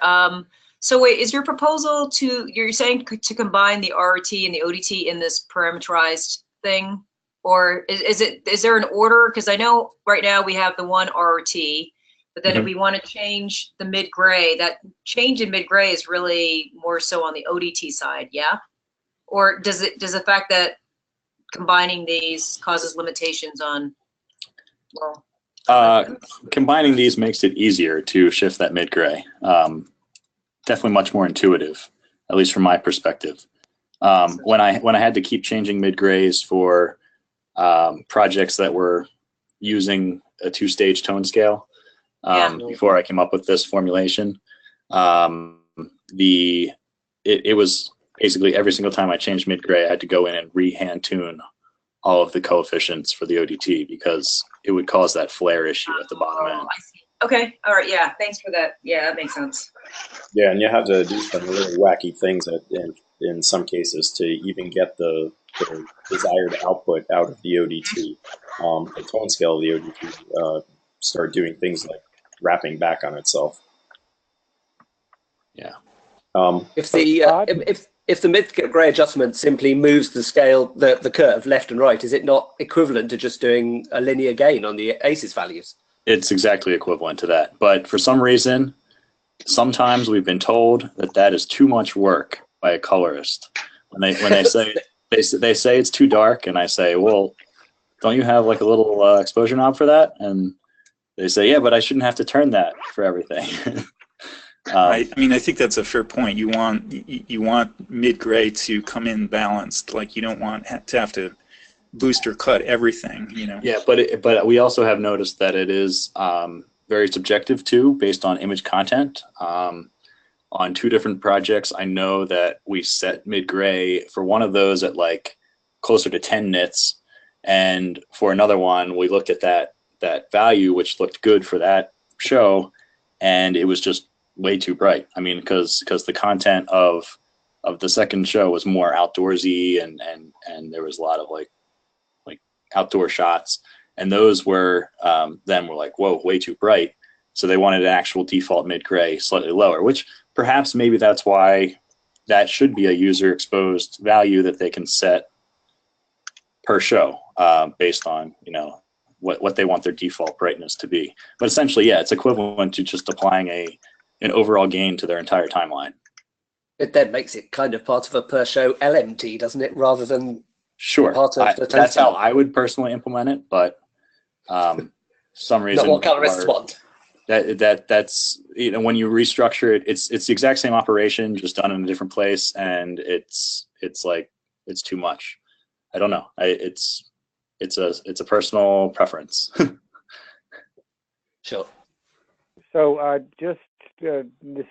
So wait, is your proposal you're saying to combine the RRT and the ODT in this parameterized thing? Or is there an order? Because I know right now we have the one RRT, but then if we want to change the mid-gray, that change in mid-gray is really more so on the ODT side, yeah? Or does the fact that combining these causes limitations on, well, combining these makes it easier to shift that mid-gray. Definitely much more intuitive, at least from my perspective. When I had to keep changing mid-grays for projects that were using a 2-stage tone scale before I came up with this formulation, it was basically every single time I changed mid-gray, I had to go in and re-hand tune all of the coefficients for the ODT because it would cause that flare issue at the bottom end. I see. Okay, all right, yeah, thanks for that. Yeah, that makes sense. Yeah, and you have to do some really wacky things in some cases to even get the desired output out of the ODT. The tone scale of the ODT start doing things like wrapping back on itself. Yeah. If the mid-gray adjustment simply moves the scale, the curve left and right, is it not equivalent to just doing a linear gain on the ACES values? It's exactly equivalent to that. But for some reason, sometimes we've been told that is too much work by a colorist. When they say they say it's too dark, and I say, well, don't you have like a little exposure knob for that? And they say, yeah, but I shouldn't have to turn that for everything. I mean, I think that's a fair point. You want mid-gray to come in balanced. Like you don't want to have to boost or cut everything. Yeah, but we also have noticed that it is very subjective too, based on image content. On 2 different projects, I know that we set mid-gray for one of those at like closer to 10 nits, and for another one, we looked at that value, which looked good for that show, and it was just way too bright. I mean, because the content of the second show was more outdoorsy, and there was a lot of like outdoor shots, and those were then were like, whoa, way too bright. So they wanted an actual default mid-gray slightly lower, which perhaps maybe that's why that should be a user exposed value that they can set per show based on what they want their default brightness to be. But essentially, yeah, it's equivalent to just applying an overall gain to their entire timeline. It then makes it kind of part of a per show LMT, doesn't it, rather than sure. part of the that's how I would personally implement it, but some reason not what colorists want. That's, you know, when you restructure it, it's the exact same operation, just done in a different place, and it's like, it's too much. I don't know. It's a personal preference. Sure. So this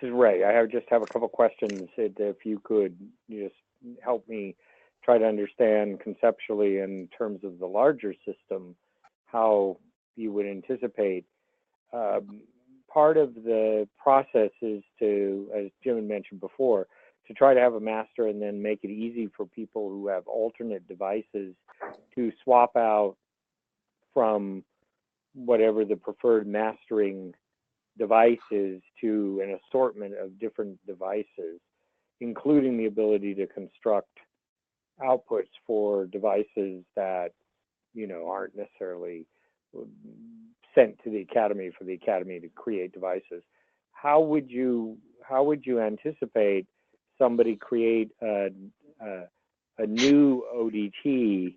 is Ray. I just have a couple questions. If you could just help me try to understand conceptually in terms of the larger system, how you would anticipate. Part of the process is to, as Jim had mentioned before, to try to have a master and then make it easy for people who have alternate devices to swap out from whatever the preferred mastering device is to an assortment of different devices, including the ability to construct outputs for devices that, you know, aren't necessarily sent to the academy for the academy to create devices. How would you anticipate somebody create a new ODT?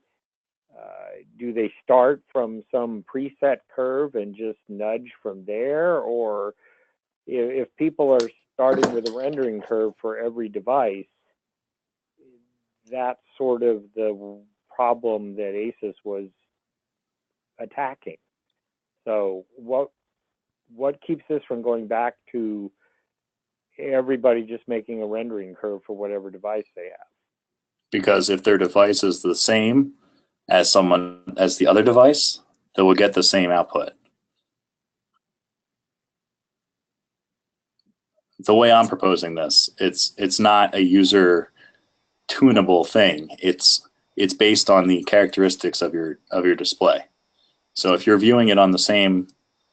Do they start from some preset curve and just nudge from there, or if people are starting with a rendering curve for every device, that's sort of the problem that ACES was attacking. So what keeps this from going back to everybody just making a rendering curve for whatever device they have? Because if their device is the same as the other device, they will get the same output. The way I'm proposing this, it's not a user tunable thing. It's based on the characteristics of your display. So if you're viewing it on the same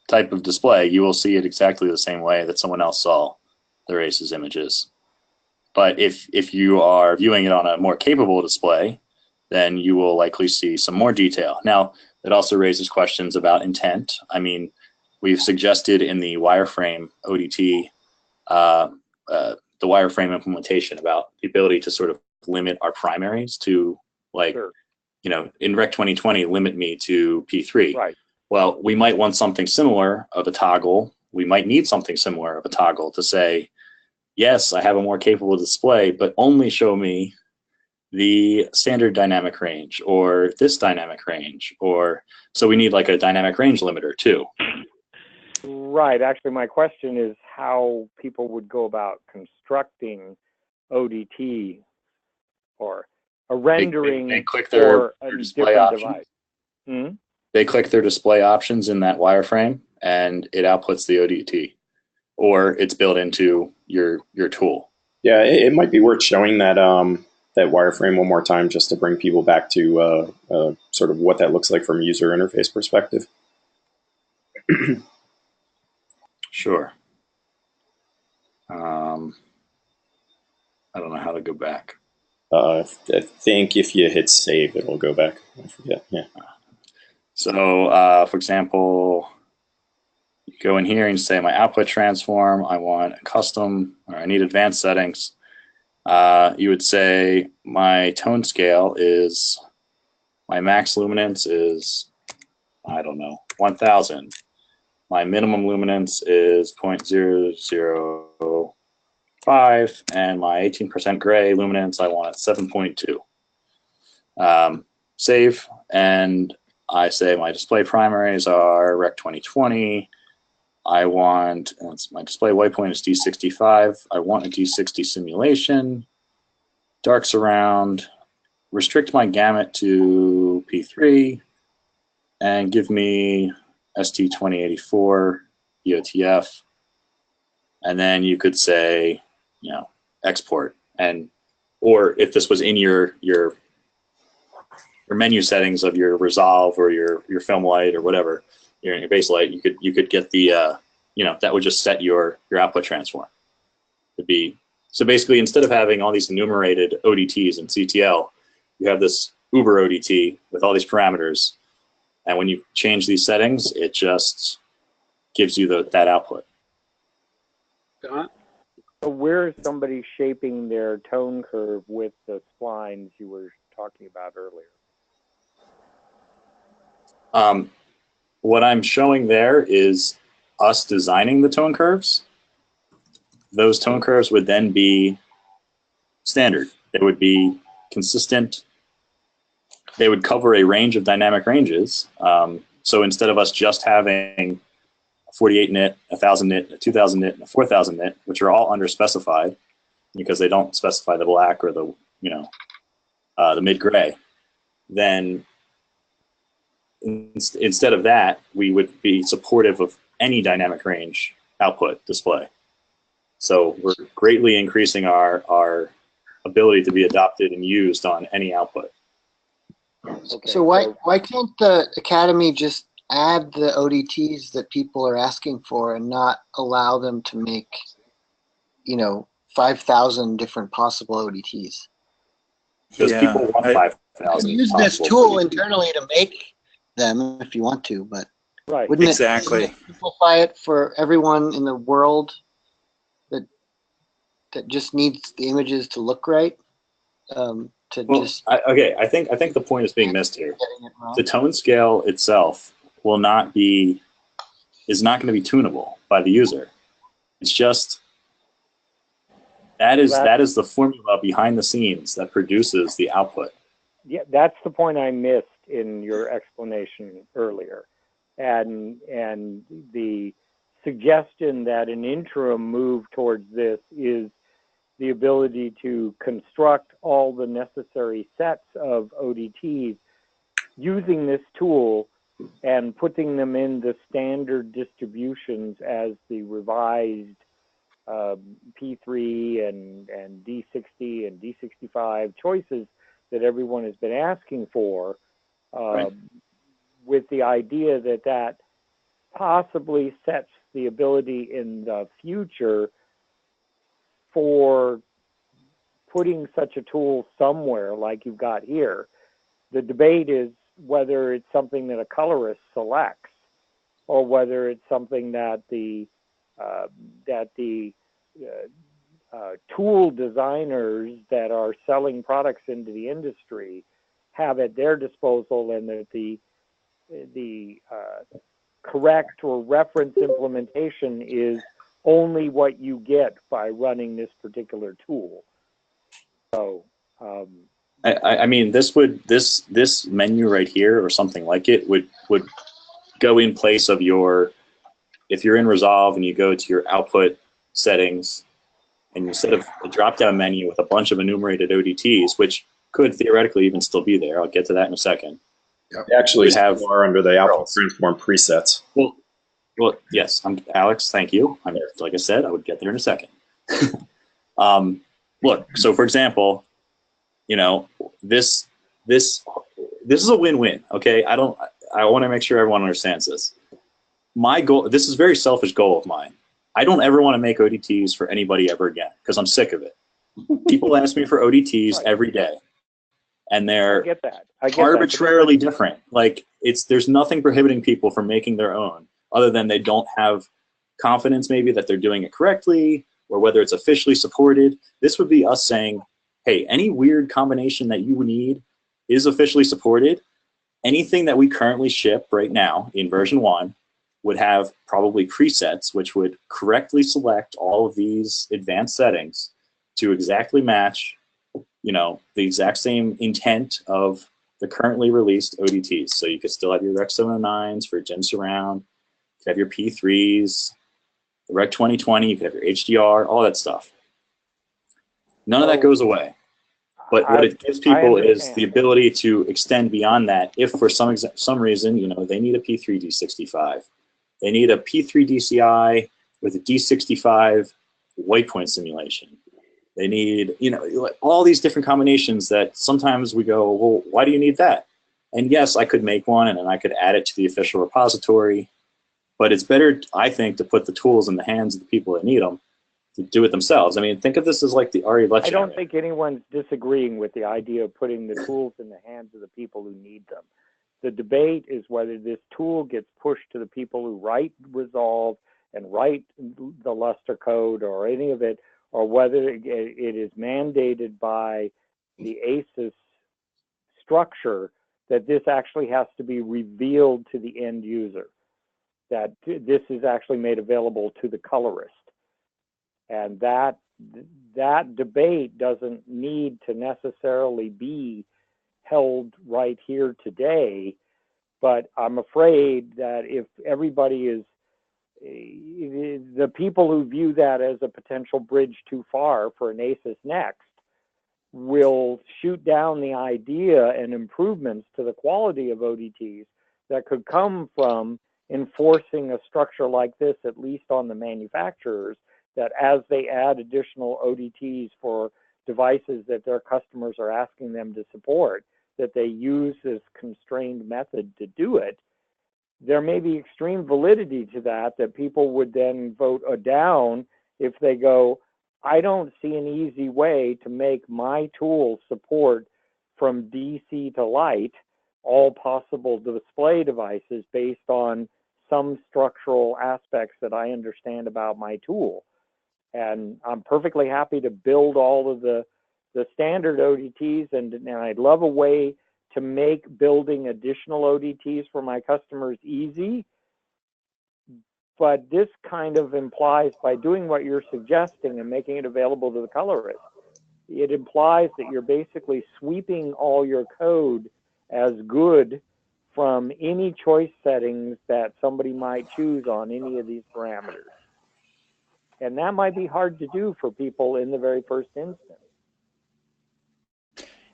type of display, you will see it exactly the same way that someone else saw their ACES images. But if you are viewing it on a more capable display, then you will likely see some more detail. Now, it also raises questions about intent. I mean, we've suggested in the wireframe ODT, the wireframe implementation, about the ability to sort of limit our primaries to, like, sure, you know, in Rec 2020, limit me to P3. Right. Well, we might want something similar of a toggle. We might need something similar of a toggle to say, yes, I have a more capable display, but only show me the standard dynamic range or this dynamic range. Or so we need like a dynamic range limiter too. Right. Actually, my question is how people would go about constructing ODT or a rendering they click their display options. Device. Mm-hmm. They click their display options in that wireframe, and it outputs the ODT, or it's built into your tool. Yeah, it might be worth showing that that wireframe one more time, just to bring people back to sort of what that looks like from a user interface perspective. Sure. I don't know how to go back. I think if you hit save, it'll go back. I forget. Yeah. So, for example, you go in here and say my output transform, I want a custom, or I need advanced settings. You would say my tone scale is, my max luminance is, I don't know, 1000. My minimum luminance is 0.005, and my 18% gray luminance, I want at 7.2. Save, and I say my display primaries are Rec 2020. I want, my display white point is D65. I want a D60 simulation. Dark surround. Restrict my gamut to P3, and give me ST2084 EOTF. And then you could say, you know, export. And or if this was in your menu settings of your Resolve or your film light or whatever, your base light, you could get the you know, that would just set your output transform. It'd be, so basically, instead of having all these enumerated ODTs in CTL, you have this Uber ODT with all these parameters, and when you change these settings, it just gives you that output. So where is somebody shaping their tone curve with the splines you were talking about earlier? What I'm showing there is us designing the tone curves, those tone curves would then be standard. They would be consistent. They would cover a range of dynamic ranges. So instead of us just having a 48 nit, a 1000 nit, a 2000 nit, and a 4000 nit, which are all underspecified because they don't specify the black or the, the mid-gray, then instead of that, we would be supportive of any dynamic range output display. So we're greatly increasing our ability to be adopted and used on any output. Okay, so why can't the Academy just add the ODTs that people are asking for and not allow them to make, 5,000 different possible ODTs? Because people want 5,000. Use this tool ODTs internally to make them if you want to, but wouldn't it simplify it for everyone in the world that just needs the images to look right? I think the point is being missed here. The tone scale itself is not going to be tunable by the user. It's just that is the formula behind the scenes that produces the output. Yeah, that's the point I missed in your explanation earlier, and the suggestion that an interim move towards this is the ability to construct all the necessary sets of ODTs using this tool and putting them in the standard distributions as the revised P3 and D60 and D65 choices that everyone has been asking for, with the idea that possibly sets the ability in the future for putting such a tool somewhere like you've got here. The debate is whether it's something that a colorist selects or whether it's something that the tool designers that are selling products into the industry have at their disposal, and that the correct or reference implementation is only what you get by running this particular tool. So, I mean, this menu right here or something like it would go in place of if you're in Resolve and you go to your output settings, and instead of a drop-down menu with a bunch of enumerated ODTs, which could theoretically even still be there, I'll get to that in a second. Yep. They actually are under the output transform presets. Well, yes, Alex, thank you. Like I said, I would get there in a second. Look, so for example, this is a win-win, okay? I want to make sure everyone understands this. My goal, this is a very selfish goal of mine. I don't ever want to make ODTs for anybody ever again because I'm sick of it. People ask me for ODTs every day, and they're arbitrarily different. Like there's nothing prohibiting people from making their own other than they don't have confidence maybe that they're doing it correctly or whether it's officially supported. This would be us saying, hey, any weird combination that you need is officially supported. Anything that we currently ship right now in version 1 would have probably presets which would correctly select all of these advanced settings to exactly match, the exact same intent of the currently released ODTs. So you could still have your Rec 709s for Gen Surround, you could have your P3s, the Rec 2020, you could have your HDR, all that stuff. None of that goes away. But what it gives people is the ability to extend beyond that if for some reason, they need a P3 D65. They need a P3 DCI with a D65 white point simulation. They need, all these different combinations that sometimes we go, well, why do you need that? And yes, I could make one and then I could add it to the official repository, but it's better, I think, to put the tools in the hands of the people that need them to do it themselves. I mean, think of this as like the RE lecture. I don't think anyone's disagreeing with the idea of putting the tools in the hands of the people who need them. The debate is whether this tool gets pushed to the people who write Resolve and write the Luster code or any of it, or whether it is mandated by the ACES structure that this actually has to be revealed to the end user. that this is actually made available to the colorist. And that debate doesn't need to necessarily be held right here today, but I'm afraid that if everybody is, the people who view that as a potential bridge too far for an ACES next will shoot down the idea and improvements to the quality of ODTs that could come from enforcing a structure like this, at least on the manufacturers, that as they add additional ODTs for devices that their customers are asking them to support, that they use this constrained method to do it. There may be extreme validity to that people would then vote down if they go, I don't see an easy way to make my tool support from DC to light all possible display devices based on some structural aspects that I understand about my tool. And I'm perfectly happy to build all of the standard ODTs, and I'd love a way to make building additional ODTs for my customers easy. But this kind of implies, by doing what you're suggesting and making it available to the colorist, it implies that you're basically sweeping all your code as good from any choice settings that somebody might choose on any of these parameters. And that might be hard to do for people in the very first instance.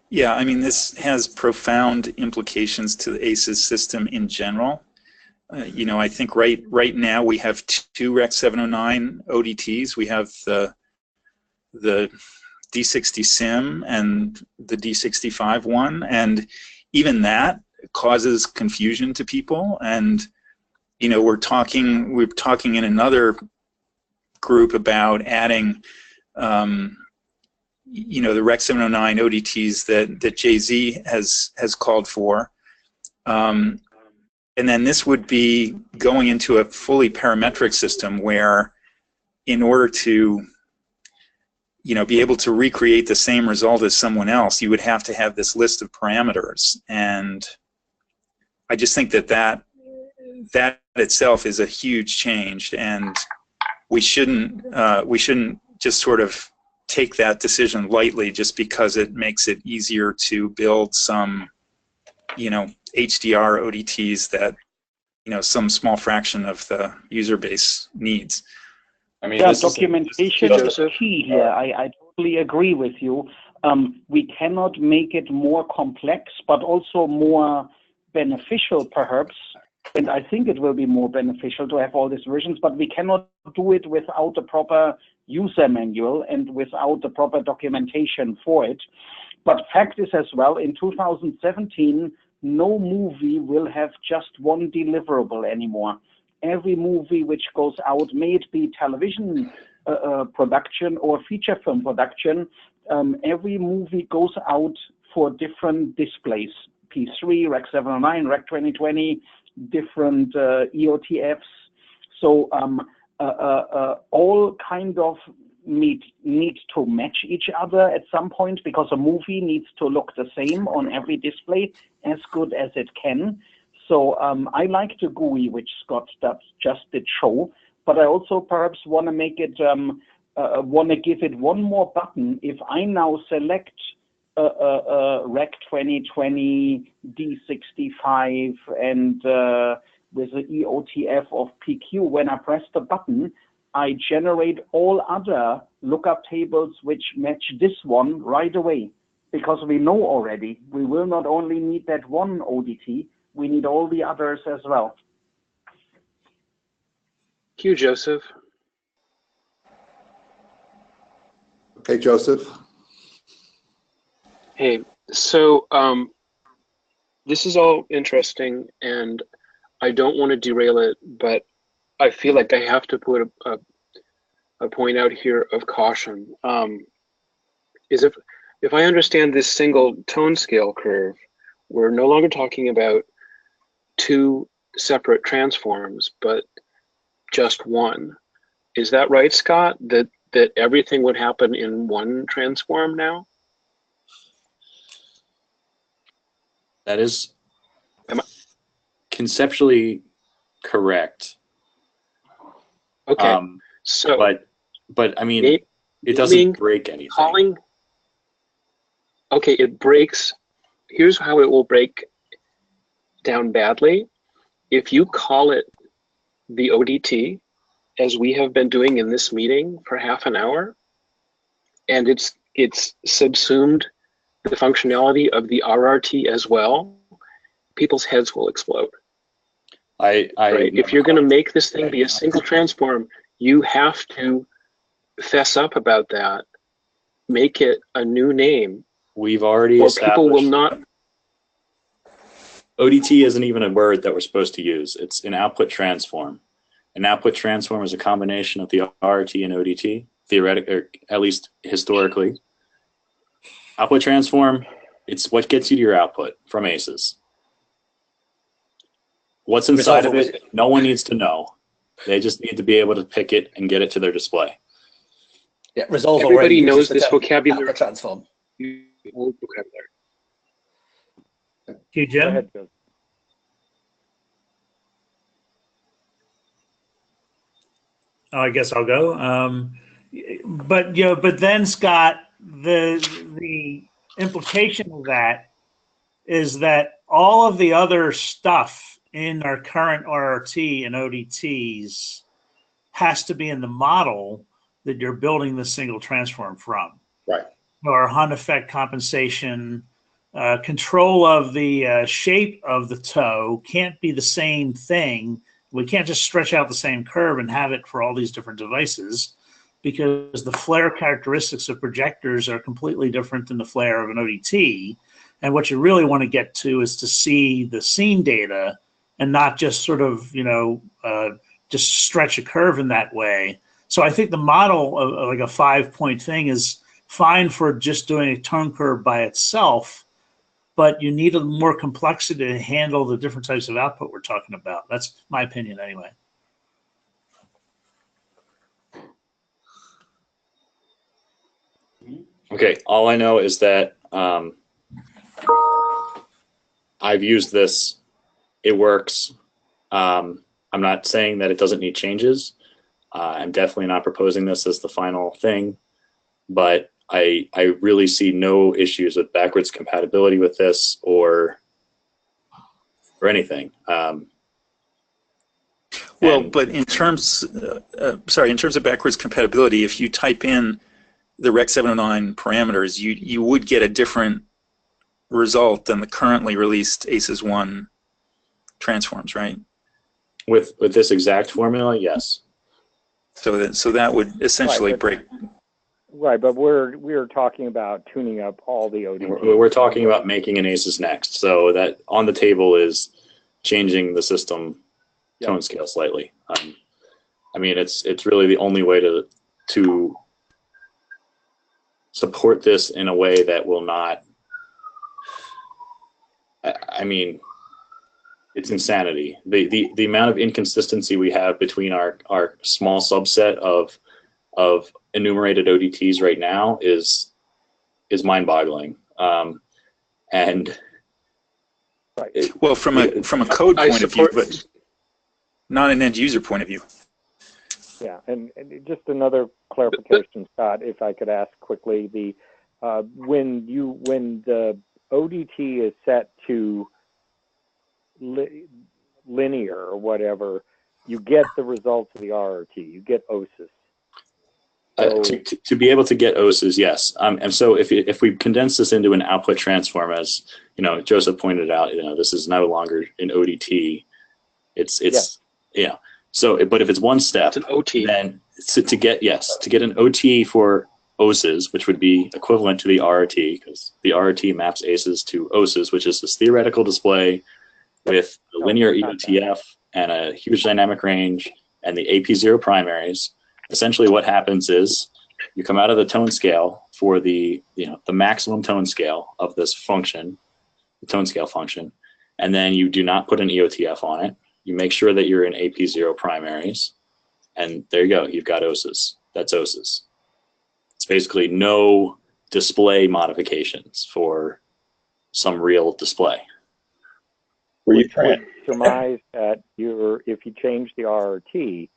Yeah, I mean, this has profound implications to the ACES system in general. You know, I think right now we have two Rec 709 ODTs. We have the D60 Sim and the D65 one, and even that causes confusion to people. And you know, we're talking in another group about adding you know, the Rec 709 ODTs that Jay-Z has called for. And then this would be going into a fully parametric system where, in order to, you know, be able to recreate the same result as someone else, you would have to have this list of parameters. And I just think that itself is a huge change, and we shouldn't just sort of take that decision lightly just because it makes it easier to build some, you know, HDR ODTs that, you know, some small fraction of the user base needs. I mean, yeah, documentation is key here. Oh. I totally agree with you. We cannot make it more complex, but also more beneficial, perhaps. And I think it will be more beneficial to have all these versions, but we cannot do it without a proper user manual and without the proper documentation for it. But fact is as well, in 2017, no movie will have just one deliverable anymore. Every movie which goes out, may it be television production or feature film production, every movie goes out for different displays. P3, Rec 709, Rec 2020, different EOTFs. So all kind of need to match each other at some point, because a movie needs to look the same on every display as good as it can. So I like the GUI, which Scott just did show, but I also perhaps want to make it, want to give it one more button. If I now select Rec 2020 D65 and with the EOTF of PQ, when I press the button, I generate all other lookup tables which match this one right away, because we know already we will not only need that one ODT, we need all the others as well. Thank you, Joseph. Okay, Joseph. Hey, so this is all interesting, and I don't want to derail it, but I feel like I have to put a point out here of caution. Is if I understand this single tone scale curve, we're no longer talking about two separate transforms, but just one. Is that right, Scott? That everything would happen in one transform now? That is conceptually correct. Okay. So, but I mean, it doesn't break anything. Calling. Okay, it breaks. Here's how it will break down badly. If you call it the ODT, as we have been doing in this meeting for half an hour, and it's subsumed the functionality of the RRT as well, people's heads will explode. Right? If you're going to make this thing be a single transform, you have to fess up about that. Make it a new name. We've already or established. People will not. ODT isn't even a word that we're supposed to use. It's an output transform. An output transform is a combination of the RRT and ODT, theoretically, or at least historically. Output transform, it's what gets you to your output from ACES. What's inside of it, no one needs to know. They just need to be able to pick it and get it to their display. Yeah, Resolve Everybody knows this vocabulary. Transform. Vocabulary. You, Jim? Go ahead, Joe. Oh, I guess I'll go. But then Scott, the implication of that is that all of the other stuff in our current RRT and ODTs has to be in the model that you're building the single transform from. Right. Or Hunt effect compensation, control of the shape of the toe can't be the same thing. We can't just stretch out the same curve and have it for all these different devices, because the flare characteristics of projectors are completely different than the flare of an ODT. And what you really want to get to is to see the scene data and not just sort of, just stretch a curve in that way. So I think the model of like a 5-point thing is fine for just doing a tone curve by itself, but you need a more complexity to handle the different types of output we're talking about. That's my opinion anyway. Okay, all I know is that I've used this. It works. I'm not saying that it doesn't need changes. I'm definitely not proposing this as the final thing, but I really see no issues with backwards compatibility with this or anything. Well, but in terms, in terms of backwards compatibility, if you type in the Rec 709 parameters, you would get a different result than the currently released ACES 1 transforms, right? With this exact formula, yes. So that would essentially break. Right, but we're talking about tuning up all the ODT. We're talking about making an ACES next. So that on the table is changing the system tone scale slightly. I mean, it's really the only way to support this in a way that will not. I mean, it's insanity. The amount of inconsistency we have between our small subset of enumerated ODTs right now is mind-boggling. And well, from a code point of view, but not an end user point of view. Yeah, and just another clarification, Scott, if I could ask quickly, when the ODT is set to linear or whatever, you get the results of the RRT, you get OCES. So, to be able to get OCES, yes. And so if we condense this into an output transform, as Joseph pointed out, this is no longer an ODT. It's So, but if it's one step, it's an OT. Then to get an OT for OCES, which would be equivalent to the RRT, because the RRT maps ACES to OCES, which is this theoretical display with a linear EOTF and a huge dynamic range and the AP0 primaries. Essentially what happens is you come out of the tone scale for the maximum tone scale of this function, the tone scale function, and then you do not put an EOTF on it. You make sure that you're in AP0 primaries, and there you go, you've got OCES. That's OCES. It's basically no display modifications for some real display. Were you would surmise that if you change the RRT,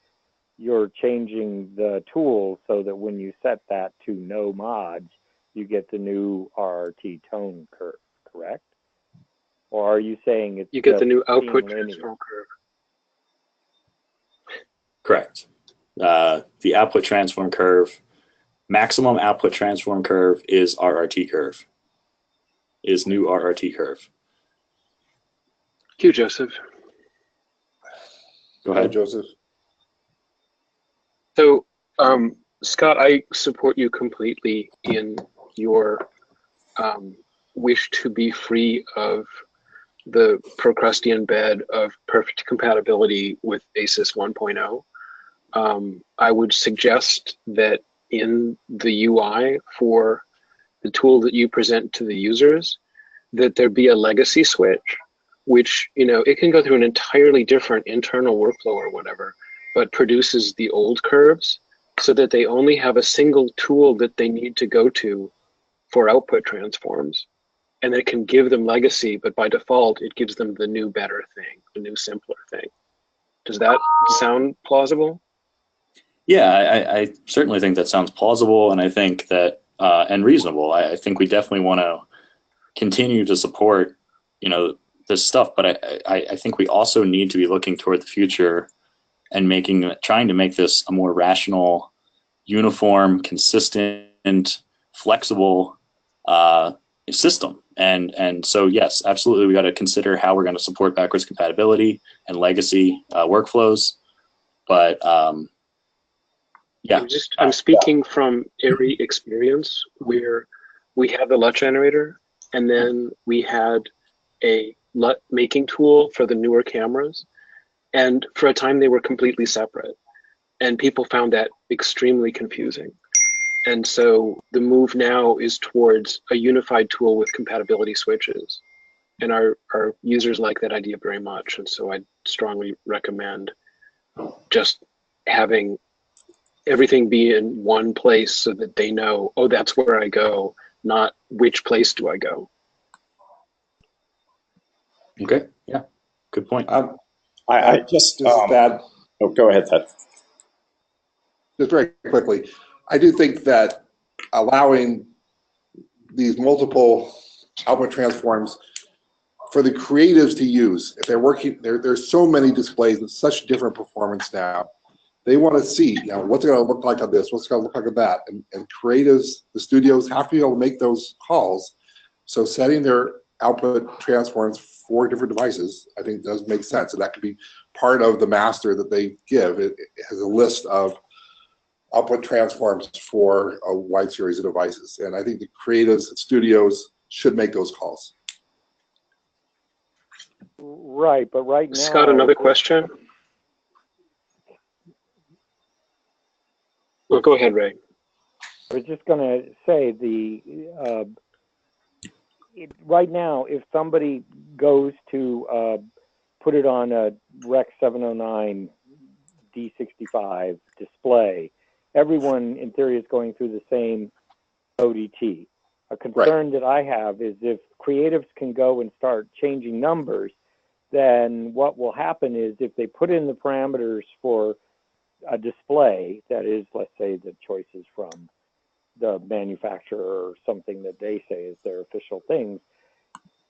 you're changing the tool so that when you set that to no mods, you get the new RRT tone curve, correct? Or are you saying it's You get the just new output linear? transform curve. Correct. The output transform curve, maximum output transform curve is RRT curve, is new RRT curve. Thank you, Joseph. Go ahead, Joseph. So, Scott, I support you completely in your wish to be free of the Procrustean bed of perfect compatibility with ACES 1.0. I would suggest that in the UI for the tool that you present to the users, that there be a legacy switch, which, you know, it can go through an entirely different internal workflow or whatever, but produces the old curves so that they only have a single tool that they need to go to for output transforms. And it can give them legacy, but by default, it gives them the new better thing, the new simpler thing. Does that sound plausible? Yeah, I certainly think that sounds plausible, and I think that and reasonable. I think we definitely want to continue to support, you know, this stuff, but I think we also need to be looking toward the future and trying to make this a more rational, uniform, consistent, flexible system. And so yes, absolutely, we got to consider how we're going to support backwards compatibility and legacy workflows. But yeah, I'm speaking from every experience where we had the LUT generator, and then we had a LUT making tool for the newer cameras, and for a time they were completely separate, and people found that extremely confusing. And so the move now is towards a unified tool with compatibility switches, and our users like that idea very much. And so I strongly recommend just having everything be in one place so that they know, oh, that's where I go, not which place do I go. okay, yeah, good point. I just Thad. Oh, go ahead, Ted. Just very quickly, I do think that allowing these multiple output transforms for the creatives to use, if they're working, there's so many displays and such different performance now. They want to see, you know, what's it going to look like on this, what's it going to look like on that, and creatives, the studios have to be able to make those calls. So setting their output transforms for different devices, I think, does make sense, and that could be part of the master that they give. It has a list of output transforms for a wide series of devices, and I think the creatives and studios should make those calls. Right, but right now, Scott, another question? Well, go ahead, Ray. I was just going to say right now, if somebody goes to put it on a Rec 709 D65 display, everyone in theory is going through the same ODT. A concern that I have is if creatives can go and start changing numbers, then what will happen is if they put in the parameters for a display that is, let's say, the choices from the manufacturer or something that they say is their official things,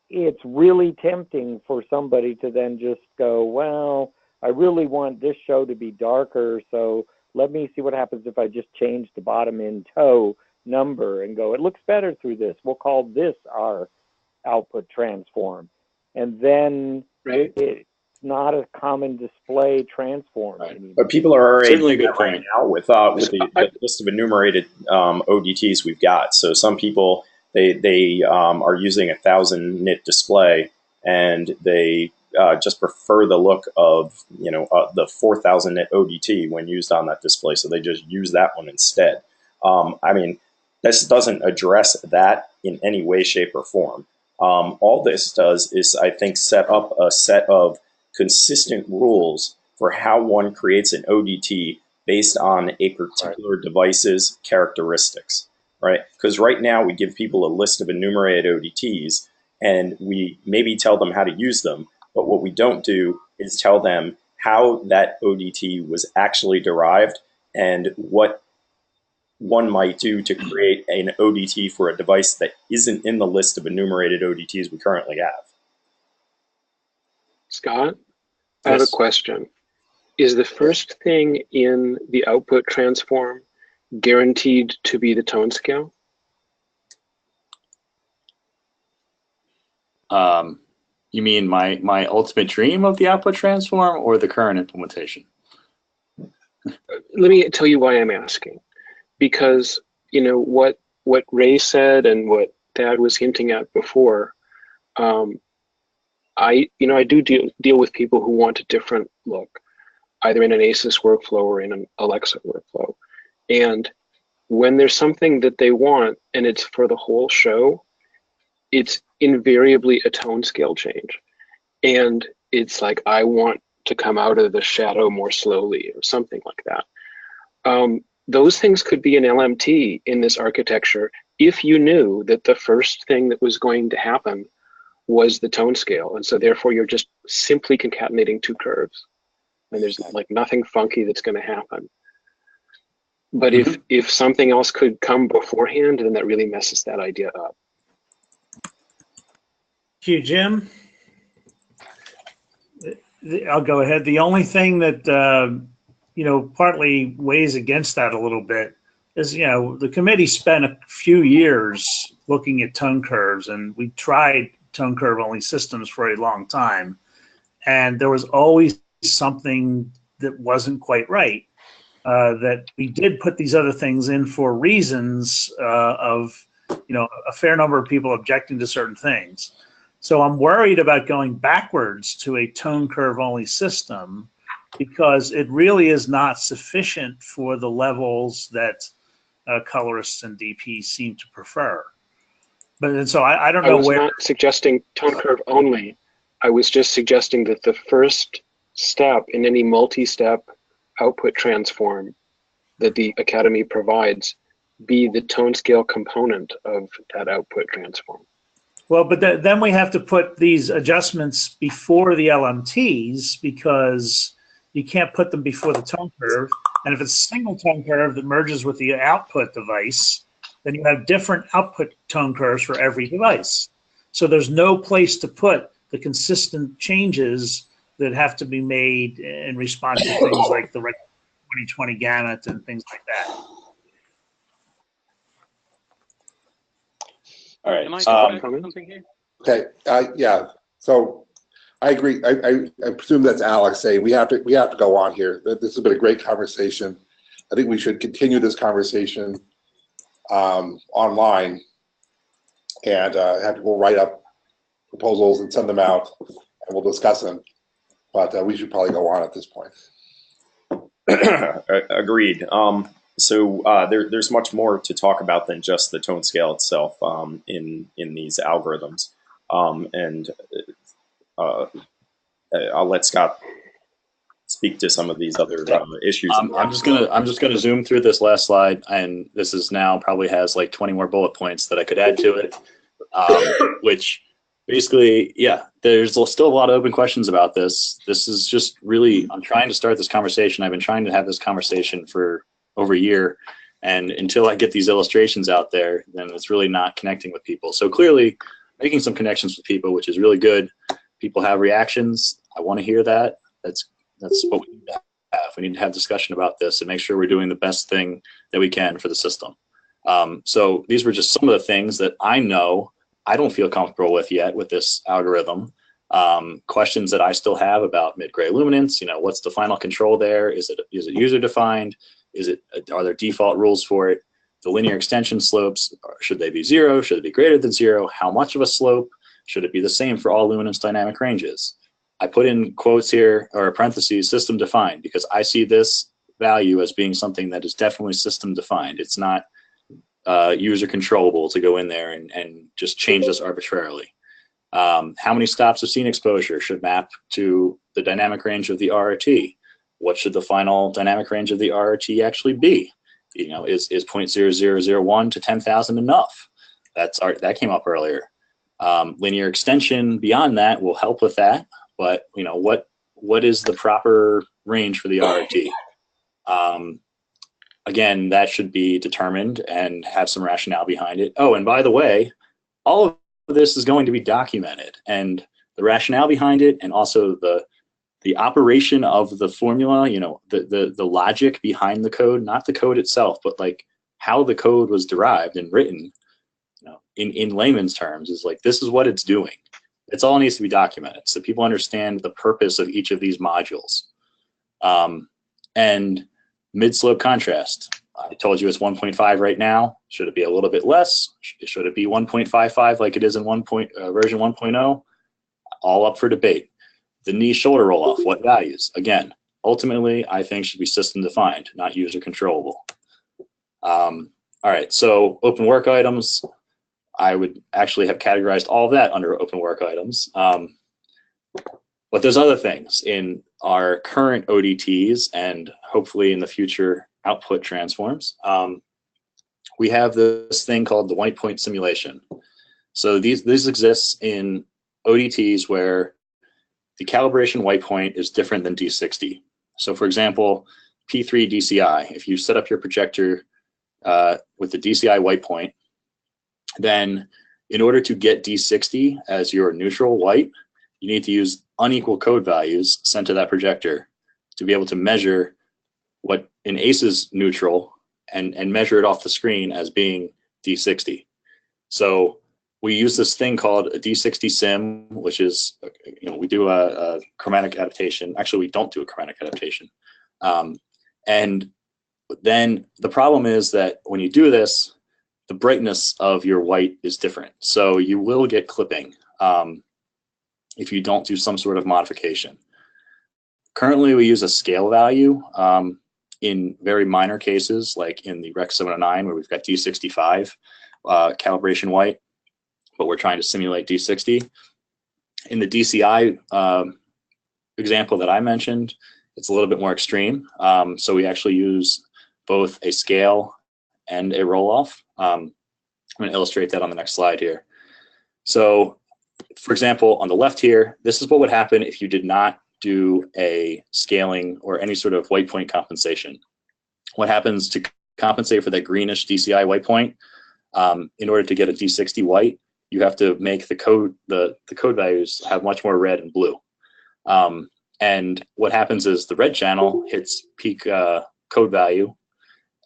it's really tempting for somebody to then just go, well, I really want this show to be darker, so let me see what happens if I just change the bottom in toe number and go, it looks better through this. We'll call this our output transform. And then it's not a common display transform anymore. But people are already Certainly a good right point. now with the list of enumerated ODTs we've got. So some people, they are using a 1,000 nit display, and they just prefer the look of, you know, the 4,000 nit ODT when used on that display. So they just use that one instead. I mean, this doesn't address that in any way, shape, or form. All this does is, I think, set up a set of consistent rules for how one creates an ODT based on a particular device's characteristics, right? Because right now we give people a list of enumerated ODTs, and we maybe tell them how to use them, but what we don't do is tell them how that ODT was actually derived and what one might do to create an ODT for a device that isn't in the list of enumerated ODTs we currently have. Scott, I have a question. Is the first thing in the output transform guaranteed to be the tone scale? You mean my ultimate dream of the output transform or the current implementation? Let me tell you why I'm asking. Because, you know, what Ray said and what Thad was hinting at before, I do deal with people who want a different look, either in an ACES workflow or in an Alexa workflow. And when there's something that they want and it's for the whole show, it's invariably a tone scale change. And it's like, I want to come out of the shadow more slowly or something like that. Those things could be an LMT in this architecture if you knew that the first thing that was going to happen was the tone scale. And so therefore you're just simply concatenating two curves. And there's like nothing funky that's going to happen. But if something else could come beforehand, then that really messes that idea up. Thank you, Jim. I'll go ahead. The only thing that partly weighs against that a little bit is, the committee spent a few years looking at tone curves, and we tried tone curve only systems for a long time. And there was always something that wasn't quite right, that we did put these other things in for reasons of, a fair number of people objecting to certain things. So I'm worried about going backwards to a tone curve only system, because it really is not sufficient for the levels that colorists and DPs seem to prefer. But so I don't know where. I was not suggesting tone curve only. I was just suggesting that the first step in any multi-step output transform that the Academy provides be the tone scale component of that output transform. Well, but then we have to put these adjustments before the LMTs, because you can't put them before the tone curve. And if it's a single tone curve that merges with the output device, then you have different output tone curves for every device. So there's no place to put the consistent changes that have to be made in response to things like the 2020 gamut and things like that. All right. Am I something here? Okay. Yeah. So I agree. I presume that's Alex saying we have to go on here. This has been a great conversation. I think we should continue this conversation online, and we'll write up proposals and send them out, and we'll discuss them. But we should probably go on at this point. Agreed. So there's much more to talk about than just the tone scale itself in these algorithms, and I'll let Scott speak to some of these other issues. I'm just gonna zoom through this last slide, and this is now probably has like 20 more bullet points that I could add to it, which basically, yeah, there's still a lot of open questions about this. This is just really, I'm trying to start this conversation. I've been trying to have this conversation for over a year, and until I get these illustrations out there, then it's really not connecting with people. So clearly making some connections with people, which is really good. People have reactions. I want to hear that. That's what we need to have. We need to have discussion about this and make sure we're doing the best thing that we can for the system. So these were just some of the things that I know I don't feel comfortable with yet with this algorithm. Questions that I still have about mid-gray luminance. What's the final control there? Is it user defined? Are there default rules for it? The linear extension slopes, should they be 0? Should it be greater than 0? How much of a slope? Should it be the same for all luminance dynamic ranges? I put in quotes here, or parentheses, system defined, because I see this value as being something that is definitely system defined. It's not user controllable to go in there and just change this arbitrarily. How many stops of scene exposure should map to the dynamic range of the RRT? What should the final dynamic range of the RRT actually be? Is 0.0001 to 10,000 enough? That came up earlier. Linear extension beyond that will help with that, but what what is the proper range for the RT? Again, that should be determined and have some rationale behind it. Oh, and by the way, all of this is going to be documented, and the rationale behind it, and also the operation of the formula, you know, the logic behind the code, not the code itself, but like how the code was derived and written, you know, in layman's terms, is like, this is what it's doing. It's all needs to be documented so people understand the purpose of each of these modules. And mid-slope contrast, I told you it's 1.5 right now. Should it be a little bit less? Should it be 1.55 like it is in version 1.0? All up for debate. The knee shoulder roll off, what values? Again, ultimately, I think should be system defined, not user controllable. All right, so open work items, I would actually have categorized all of that under open work items. But there's other things in our current ODTs and hopefully in the future output transforms. We have this thing called the white point simulation. So this exists in ODTs where the calibration white point is different than D60. So for example, P3 DCI, if you set up your projector with the DCI white point, then in order to get D60 as your neutral white, you need to use unequal code values sent to that projector to be able to measure what in ACES neutral and measure it off the screen as being D60. So we use this thing called a D60 sim, which is, you know, we do a chromatic adaptation. Actually, we don't do a chromatic adaptation. And then the problem is that when you do this, the brightness of your white is different. So you will get clipping if you don't do some sort of modification. Currently, we use a scale value in very minor cases, like in the Rec 709, where we've got D65 calibration white, but we're trying to simulate D60. In the DCI example that I mentioned, it's a little bit more extreme. So we actually use both a scale and a roll-off. I'm going to illustrate that on the next slide here. So, for example, on the left here, this is what would happen if you did not do a scaling or any sort of white point compensation. What happens to compensate for that greenish DCI white point? In order to get a D60 white, you have to make the code values have much more red and blue. And what happens is the red channel hits peak code value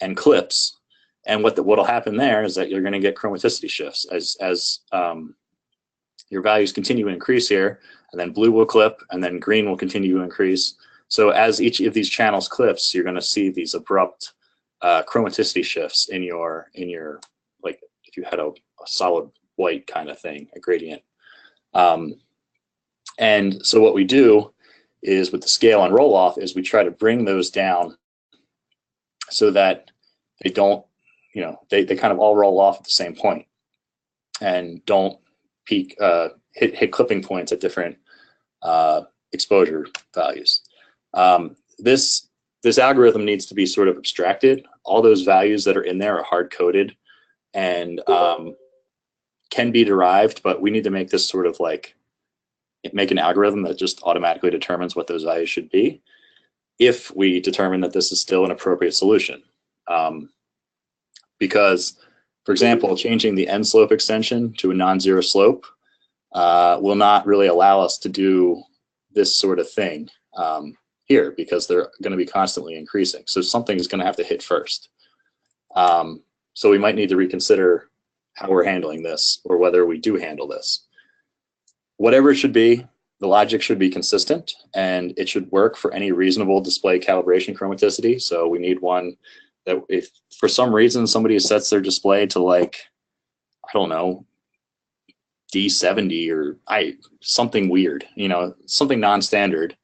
and clips. And what'll happen there is that you're going to get chromaticity shifts as your values continue to increase here, and then blue will clip, and then green will continue to increase. So as each of these channels clips, you're going to see these abrupt chromaticity shifts in your like if you had a solid white kind of thing, a gradient. And so what we do is with the scale and roll off is we try to bring those down so that they don't, you know, they kind of all roll off at the same point and don't peak, hit clipping points at different exposure values. This algorithm needs to be sort of abstracted. All those values that are in there are hard coded and can be derived, but we need to make this sort of like, make an algorithm that just automatically determines what those values should be if we determine that this is still an appropriate solution. Because, for example, changing the end slope extension to a non-zero slope will not really allow us to do this sort of thing here because they're going to be constantly increasing. So something is going to have to hit first. So we might need to reconsider how we're handling this or whether we do handle this. Whatever it should be, the logic should be consistent and it should work for any reasonable display calibration chromaticity. So we need one that if for some reason somebody sets their display to like, I don't know, D70 or something weird, you know, something non-standard.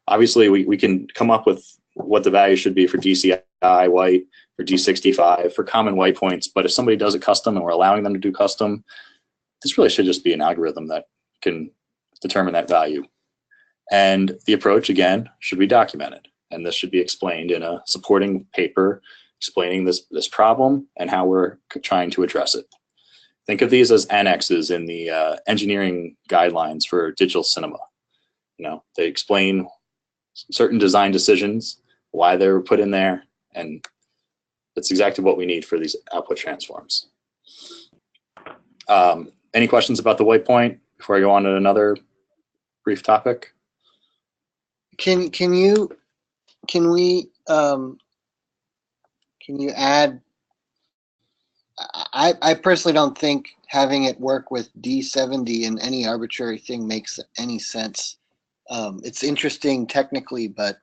Obviously we can come up with what the value should be for DCI white, for D65, for common white points, but if somebody does it custom and we're allowing them to do custom, this really should just be an algorithm that can determine that value. And the approach, again, should be documented. And this should be explained in a supporting paper explaining this problem and how we're trying to address it. Think of these as annexes in the engineering guidelines for digital cinema. You know, they explain certain design decisions, why they were put in there, and that's exactly what we need for these output transforms. Any questions about the white point before I go on to another brief topic? Can you add? I personally don't think having it work with D70 in any arbitrary thing makes any sense. It's interesting technically, but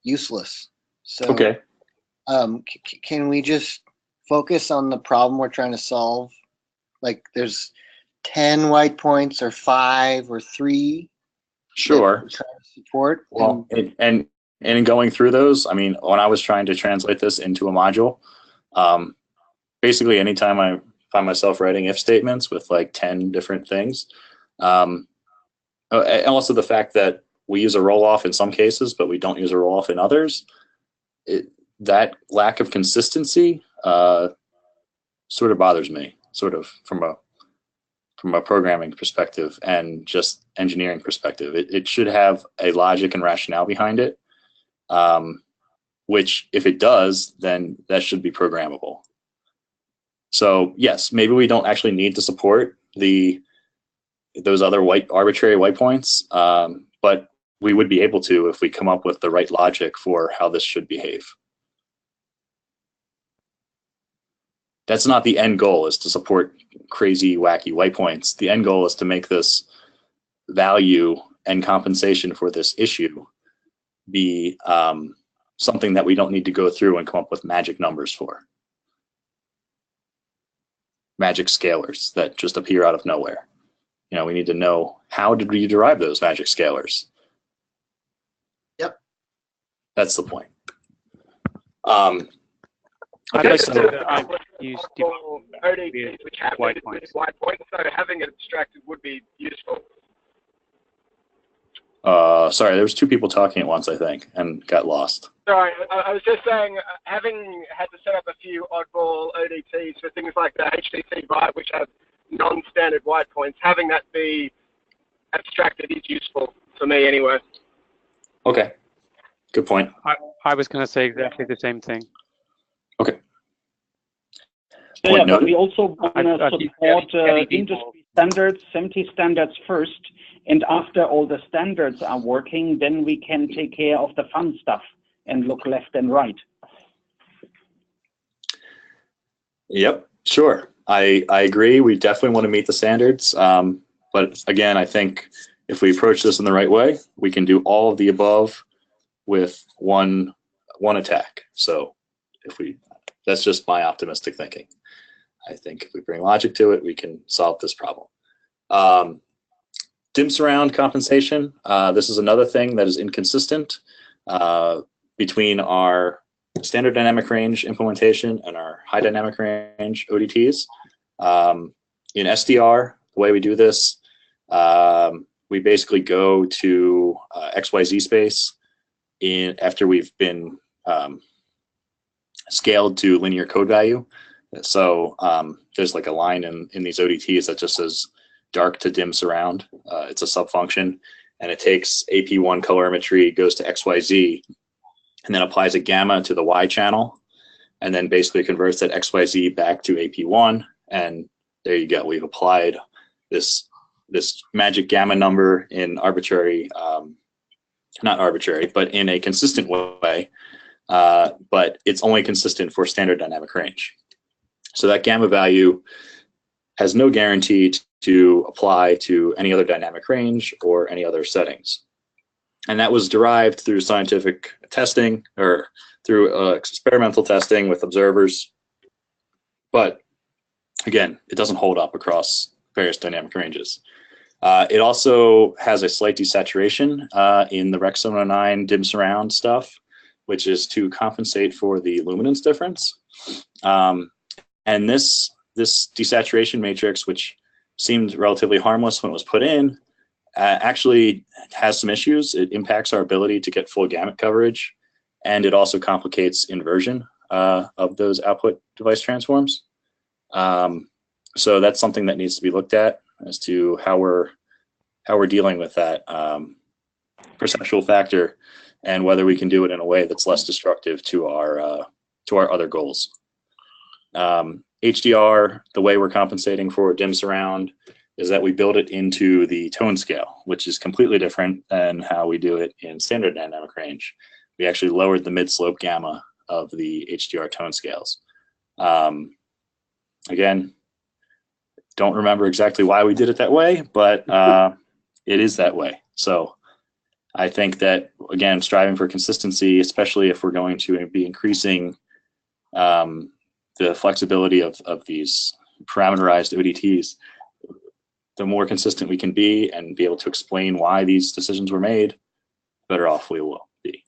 useless. So, okay. Can we just focus on the problem we're trying to solve? Like, there's 10 white points, or 5, or 3. Sure. Support. Well, and in going through those, I mean, when I was trying to translate this into a module, basically anytime I find myself writing if statements with like 10 different things, and also the fact that we use a roll-off in some cases, but we don't use a roll-off in others, that lack of consistency sort of bothers me, sort of from a programming perspective and just engineering perspective. It should have a logic and rationale behind it, which if it does, then that should be programmable. So yes, maybe we don't actually need to support those other arbitrary white points, but we would be able to if we come up with the right logic for how this should behave. That's not the end goal, is to support crazy, wacky white points. The end goal is to make this value and compensation for this issue be something that we don't need to go through and come up with magic numbers for. Magic scalars that just appear out of nowhere. You know, we need to know, how did we derive those magic scalars? Yep. That's the point. Okay, so I've used ODTs which have white points. White points, so having it abstracted would be useful. Sorry, there was 2 people talking at once, I think, and got lost. Sorry, I was just saying, having had to set up a few oddball ODTs for things like the HTC Vive, which have non-standard white points, having that be abstracted is useful for me anyway. Okay, good point. I was going to say exactly the same thing. Okay. Yeah, but we also want to support industry standards, 70 standards first, and after all the standards are working, then we can take care of the fun stuff and look left and right. Yep, sure. I agree. We definitely want to meet the standards. But again, I think if we approach this in the right way, we can do all of the above with one attack. So that's just my optimistic thinking. I think if we bring logic to it, we can solve this problem. Dim surround compensation. This is another thing that is inconsistent between our standard dynamic range implementation and our high dynamic range ODTs. In SDR, the way we do this, we basically go to XYZ space after we've been scaled to linear code value. So there's like a line in these ODTs that just says dark to dim surround. It's a subfunction, and it takes AP1 colorimetry, goes to XYZ, and then applies a gamma to the Y channel, and then basically converts that XYZ back to AP1, and there you go. We've applied this magic gamma number in arbitrary, not arbitrary, but in a consistent way, but it's only consistent for standard dynamic range. So that gamma value has no guarantee to apply to any other dynamic range or any other settings. And that was derived through scientific testing or through experimental testing with observers. But again, it doesn't hold up across various dynamic ranges. It also has a slight desaturation in the Rec 709 dim surround stuff, which is to compensate for the luminance difference. And this desaturation matrix, which seemed relatively harmless when it was put in, actually has some issues. It impacts our ability to get full gamut coverage, and it also complicates inversion of those output device transforms. So that's something that needs to be looked at as to how we're dealing with that perceptual factor. and whether we can do it in a way that's less destructive to our other goals. HDR, the way we're compensating for dim surround is that we build it into the tone scale, which is completely different than how we do it in standard dynamic range. We actually lowered the mid-slope gamma of the HDR tone scales. Again, don't remember exactly why we did it that way, but it is that way. So I think that, again, striving for consistency, especially if we're going to be increasing the flexibility of these parameterized ODTs, the more consistent we can be and be able to explain why these decisions were made, better off we will be.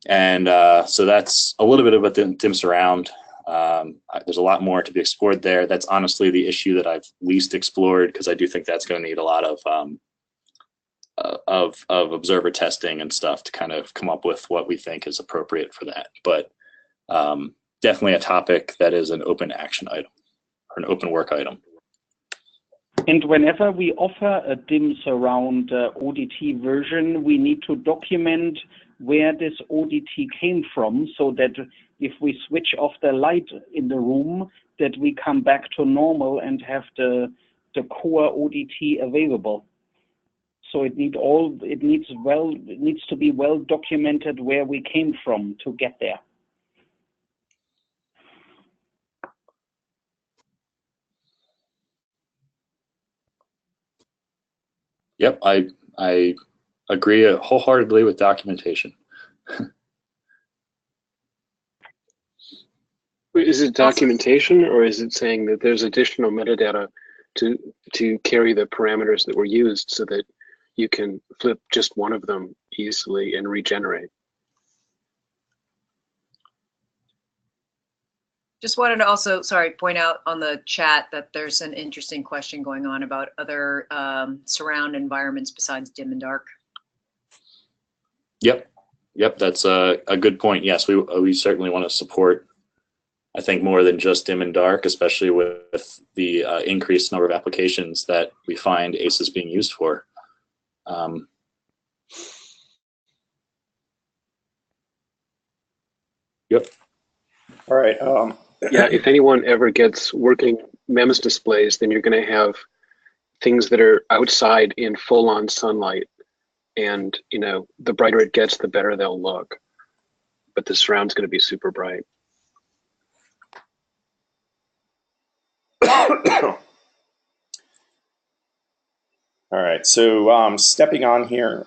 And so that's a little bit about the dim surround. There's a lot more to be explored there. That's honestly the issue that I've least explored, because I do think that's going to need a lot of observer testing and stuff to kind of come up with what we think is appropriate for that. But definitely a topic that is an open action item or an open work item. And whenever we offer a dim surround ODT version, we need to document where this ODT came from, so that if we switch off the light in the room, that we come back to normal and have the core ODT available. So it needs to be well documented where we came from to get there. Yep, I agree wholeheartedly with documentation. Is it documentation, or is it saying that there's additional metadata to carry the parameters that were used so that you can flip just one of them easily and regenerate? Just wanted to also, point out on the chat that there's an interesting question going on about other surround environments besides dim and dark. Yep, that's a good point. Yes, we certainly want to support, I think, more than just dim and dark, especially with the increased number of applications that we find ACES being used for. Yep. All right. Yeah, if anyone ever gets working MEMS displays, then you're going to have things that are outside in full-on sunlight, and the brighter it gets, the better they'll look. But the surround's going to be super bright. All right. So stepping on here,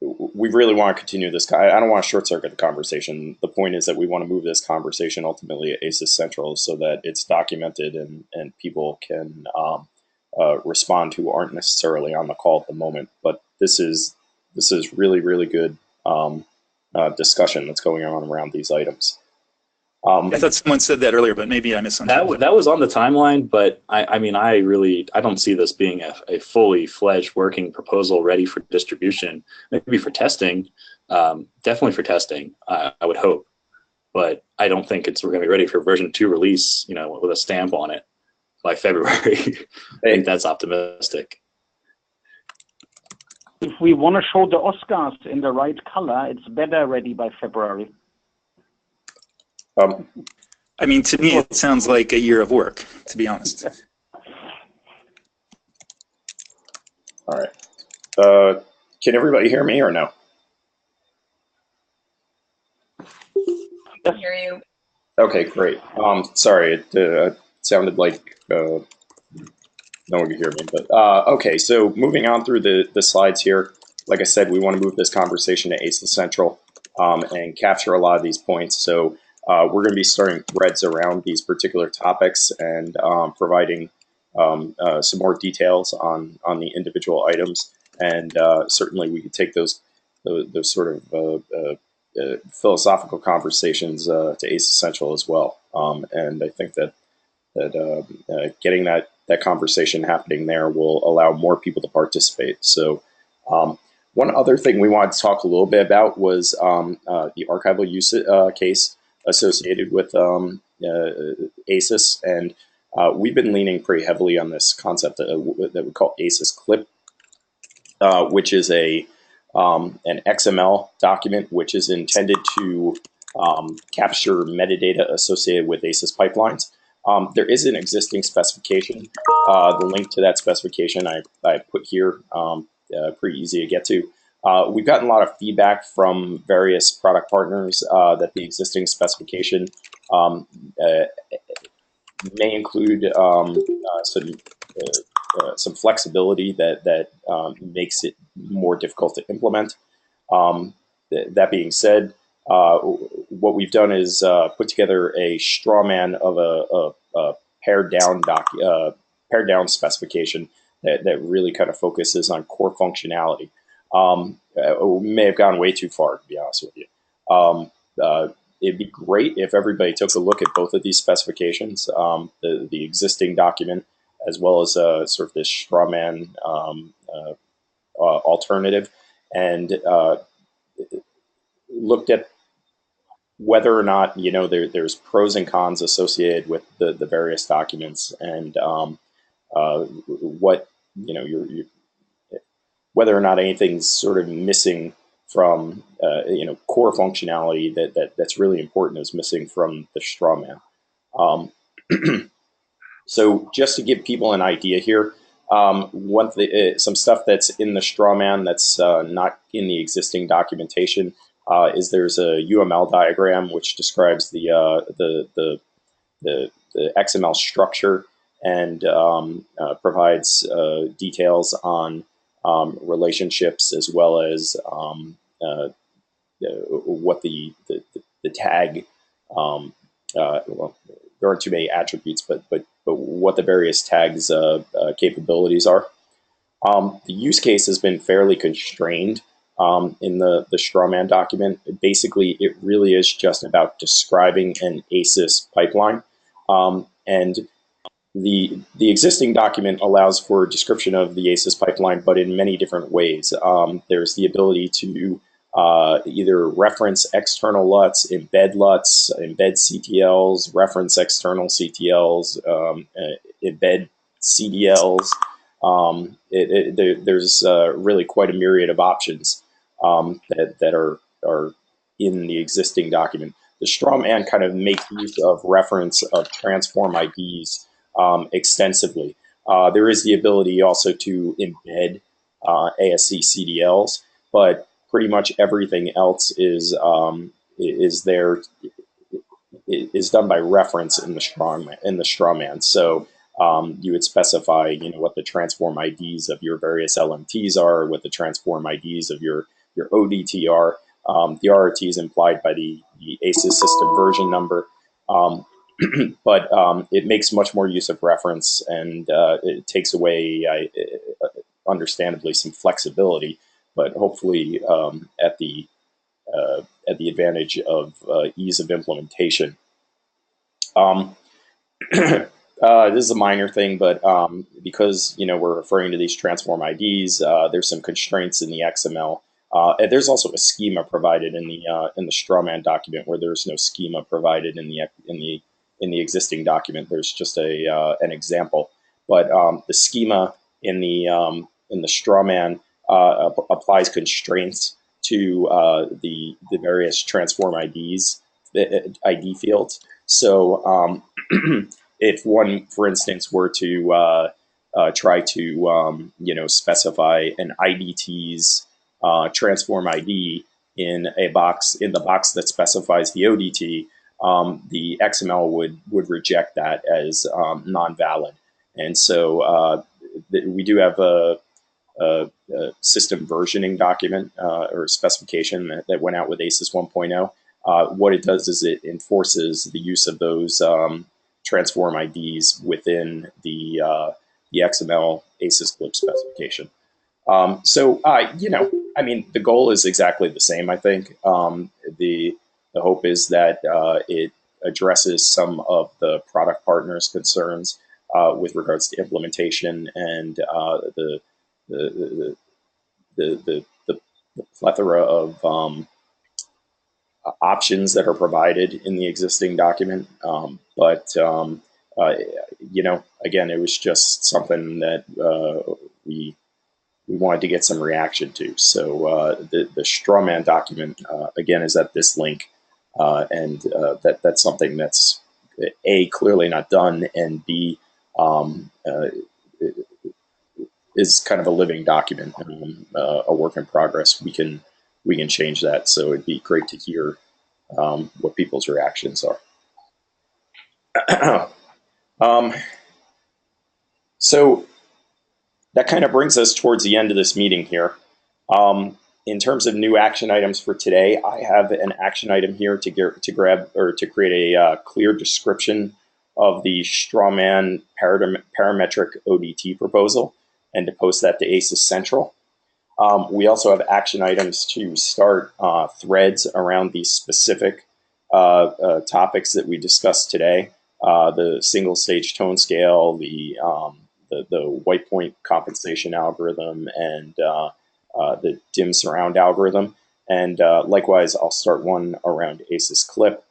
we really want to continue this. I don't want to short circuit the conversation. The point is that we want to move this conversation ultimately at ACES Central so that it's documented and people can respond who aren't necessarily on the call at the moment. But this is really, really good discussion that's going on around these items. I thought someone said that earlier, but maybe I misunderstood. That was on the timeline, but I don't see this being a fully fledged working proposal ready for distribution. Maybe for testing, definitely for testing, I would hope. But I don't think we're going to be ready for version 2 release, with a stamp on it by February. I think that's optimistic. If we want to show the Oscars in the right color, it's better ready by February. I mean, to me, it sounds like a year of work, to be honest. All right. Can everybody hear me or no? I hear you. Okay, great. Sorry, it sounded like no one could hear me. But okay, so moving on through the slides here. Like I said, we want to move this conversation to ACES Central and capture a lot of these points. So we're going to be starting threads around these particular topics and providing some more details on the individual items. And certainly we could take those sort of philosophical conversations to ACES Central as well. And I think that getting that conversation happening there will allow more people to participate. So one other thing we wanted to talk a little bit about was the archival use case associated with ACES, and we've been leaning pretty heavily on this concept that we call ACES clip. which is an XML document, which is intended to capture metadata associated with ACES pipelines. There is an existing specification. The link to that specification I put here, pretty easy to get to. We've gotten a lot of feedback from various product partners that the existing specification may include some flexibility that makes it more difficult to implement. That being said, what we've done is put together a straw man of a pared down specification that really kind of focuses on core functionality. We may have gone way too far, to be honest with you. It'd be great if everybody took a look at both of these specifications, the existing document, as well as sort of this straw man alternative, and looked at whether or not there's pros and cons associated with the various documents, and what whether or not anything's sort of missing from core functionality that's really important is missing from the straw man. So just to give people an idea here, some stuff that's in the straw man that's not in the existing documentation is there's a UML diagram which describes the XML structure and provides details on relationships, as well as what the tag, well, there aren't too many attributes, but what the various tags capabilities are. The use case has been fairly constrained in the strawman document. Basically, it really is just about describing an ACES pipeline. And the existing document allows for description of the ACES pipeline, but in many different ways. There's the ability to either reference external LUTs, embed LUTs, embed CTLs, reference external CTLs, embed CDLs. There's really quite a myriad of options that are in the existing document. The strawman kind of makes use of reference of transform IDs extensively. There is the ability also to embed ASC CDLs, but pretty much everything else is done by reference in the strawman. So you would specify, what the transform IDs of your various LMTs are, what the transform IDs of your ODT are. The RT is implied by the ACES system version number, but it makes much more use of reference, and it takes away, understandably, some flexibility, but hopefully at the advantage of ease of implementation. This is a minor thing, but because we're referring to these transform IDs, there's some constraints in the XML. There's also a schema provided in the strawman document, where there's no schema provided in the existing document. There's just an example, but the schema in the strawman applies constraints to the various transform IDs, the ID fields. So if one, for instance, were to try to specify an IDT's transform ID in the box that specifies the ODT, the XML would reject that as non-valid. And so we do have a system versioning document or specification that went out with ACES 1.0. What it does is it enforces the use of those transform IDs within the XML ACES clip specification. The goal is exactly the same, I think. The hope is that it addresses some of the product partners' concerns with regards to implementation and the plethora of options that are provided in the existing document. Again, it was just something that we we wanted to get some reaction to. So the straw man document, again, is at this link. And that's something that's A, clearly not done, and B, is kind of a living document, a work in progress. We can change that. So it'd be great to hear what people's reactions are. So that kind of brings us towards the end of this meeting here. In terms of new action items for today, I have an action item here to grab or to create a clear description of the strawman parametric ODT proposal and to post that to ACES Central. We also have action items to start threads around the specific topics that we discussed today: the single stage tone scale, the white point compensation algorithm, and the dim surround algorithm. And likewise, I'll start one around ACES clip.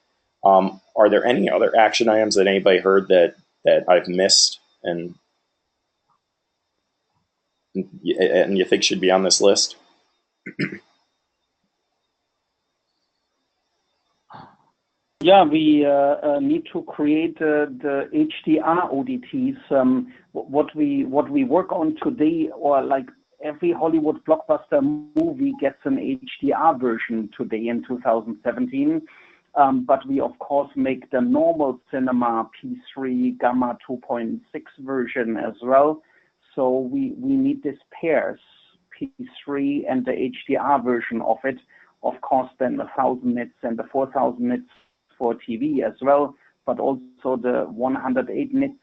Are there any other action items that anybody heard that I've missed and you think should be on this list? Yeah, we need to create the HDR ODTs. What we work on today, or like every Hollywood blockbuster movie gets an HDR version today in 2017. But we of course make the normal cinema P3 Gamma 2.6 version as well. So we need these pairs, P3 and the HDR version of it. Of course, then the 1000 nits and the 4000 nits for TV as well, but also the 108 nits.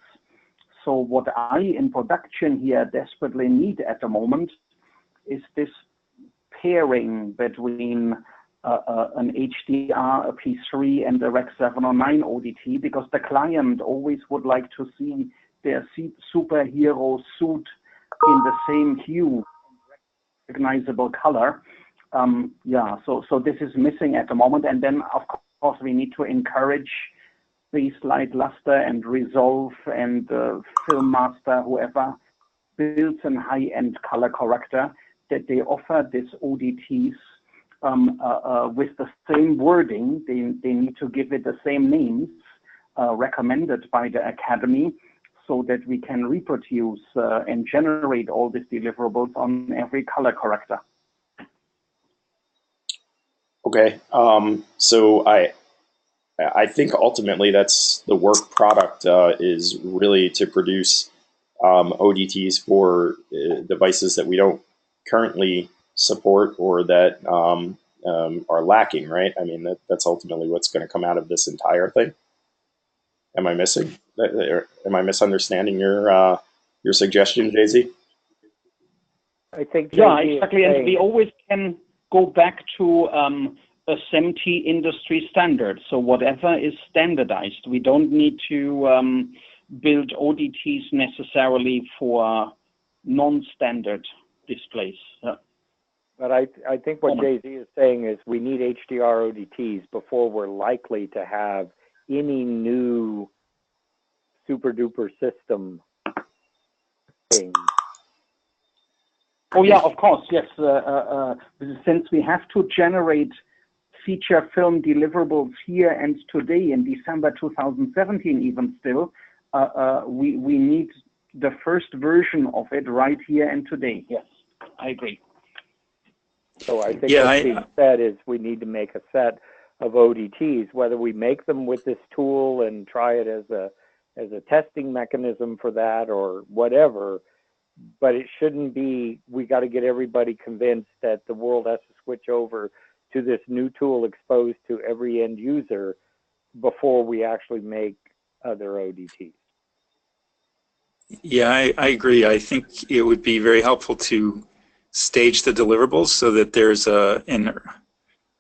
So what I in production here desperately need at the moment is this pairing between an HDR, a P3, and a Rec 709 ODT, because the client always would like to see their superhero suit in the same hue, recognizable color. Yeah, so this is missing at the moment. And then, of course, we need to encourage Light Luster and Resolve and Film Master, whoever builds a high-end color corrector, that they offer this ODTs with the same wording. They need to give it the same names recommended by the Academy, so that we can reproduce and generate all these deliverables on every color corrector. Okay, so I think ultimately that's the work product is really to produce ODTs for devices that we don't currently support or that are lacking, right? I mean, that's ultimately what's going to come out of this entire thing. Am I missing? Am I misunderstanding your suggestion, Jay-Z? I think yeah, exactly. And we always can go back to a SMPTE industry standard. So whatever is standardized, we don't need to build ODTs necessarily for non-standard displays. But I think what Jay-Z is saying is we need HDR ODTs before we're likely to have any new super duper system thing. Oh yeah, of course, yes. Since we have to generate feature film deliverables here and today in December 2017 even still, we need the first version of it right here and today. Yes, I agree. So I think what's being said is we need to make a set of ODTs, whether we make them with this tool and try it as a testing mechanism for that or whatever, but it shouldn't be, we got to get everybody convinced that the world has to switch over to this new tool exposed to every end user before we actually make other ODTs. Yeah, I agree. I think it would be very helpful to stage the deliverables so that there's a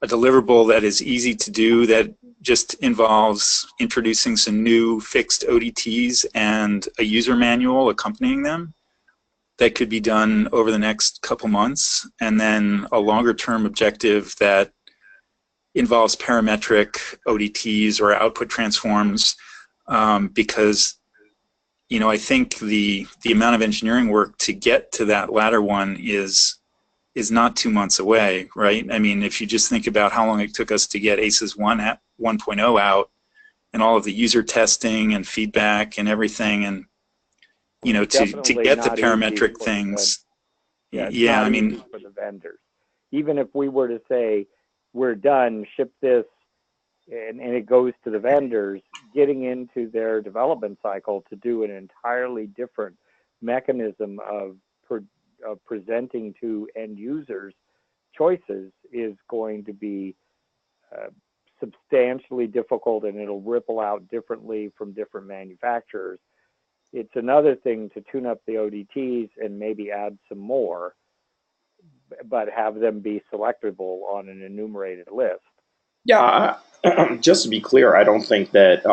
deliverable that is easy to do, that just involves introducing some new fixed ODTs and a user manual accompanying them. That could be done over the next couple months, and then a longer term objective that involves parametric ODTs or output transforms, because you know, I think the amount of engineering work to get to that latter one is not 2 months away, right? I mean, if you just think about how long it took us to get ACES 1.0 out, and all of the user testing and feedback and everything, and you know, to get the parametric things. Yeah, I mean, for the vendors, even if we were to say we're done, ship this, and it goes to the vendors, getting into their development cycle to do an entirely different mechanism of presenting to end users choices is going to be substantially difficult, and it'll ripple out differently from different manufacturers. It's another thing to tune up the ODTs and maybe add some more, but have them be selectable on an enumerated list. Yeah, just to be clear, I don't think that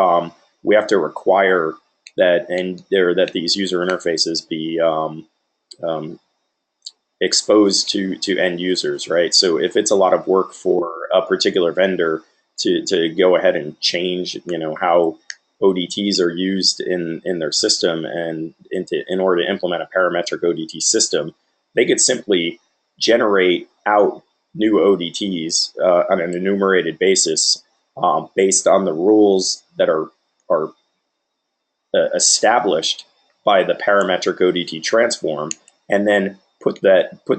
we have to require that that these user interfaces be exposed to end users, right? So if it's a lot of work for a particular vendor to go ahead and change, you know, how ODTs are used in their system, and in order to implement a parametric ODT system, they could simply generate out new ODTs on an enumerated basis based on the rules that are established by the parametric ODT transform, and then put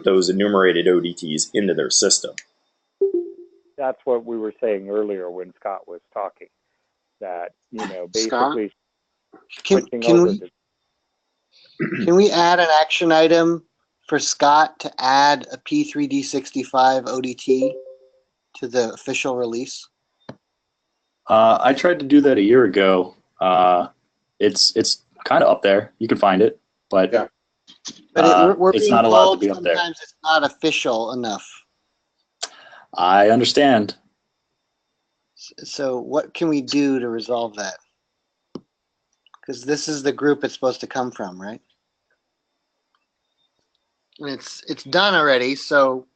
those enumerated ODTs into their system. That's what we were saying earlier when Scott was talking. That, you know, basically, Scott, can we add an action item for Scott to add a P3D65 ODT to the official release? I tried to do that a year ago. It's kind of up there. You can find it, but yeah. But we're it's being not allowed told to be up there. sometimes it's not official enough. I understand. So what can we do to resolve that? Because this is the group it's supposed to come from, right? And it's done already, so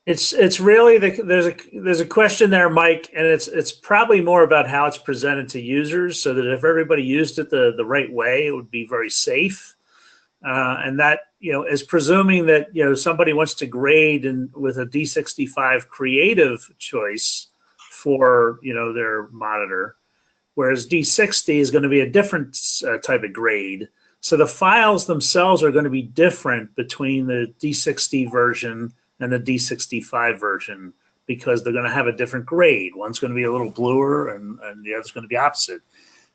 It's really there's a question there, Mike, and it's probably more about how it's presented to users, so that if everybody used it the right way, it would be very safe. And that, you know, is presuming that, you know, somebody wants to grade with a D65 creative choice for, you know, their monitor, whereas D60 is going to be a different type of grade. So the files themselves are going to be different between the D60 version and the D65 version, because they're going to have a different grade. One's going to be a little bluer, and the other's going to be opposite.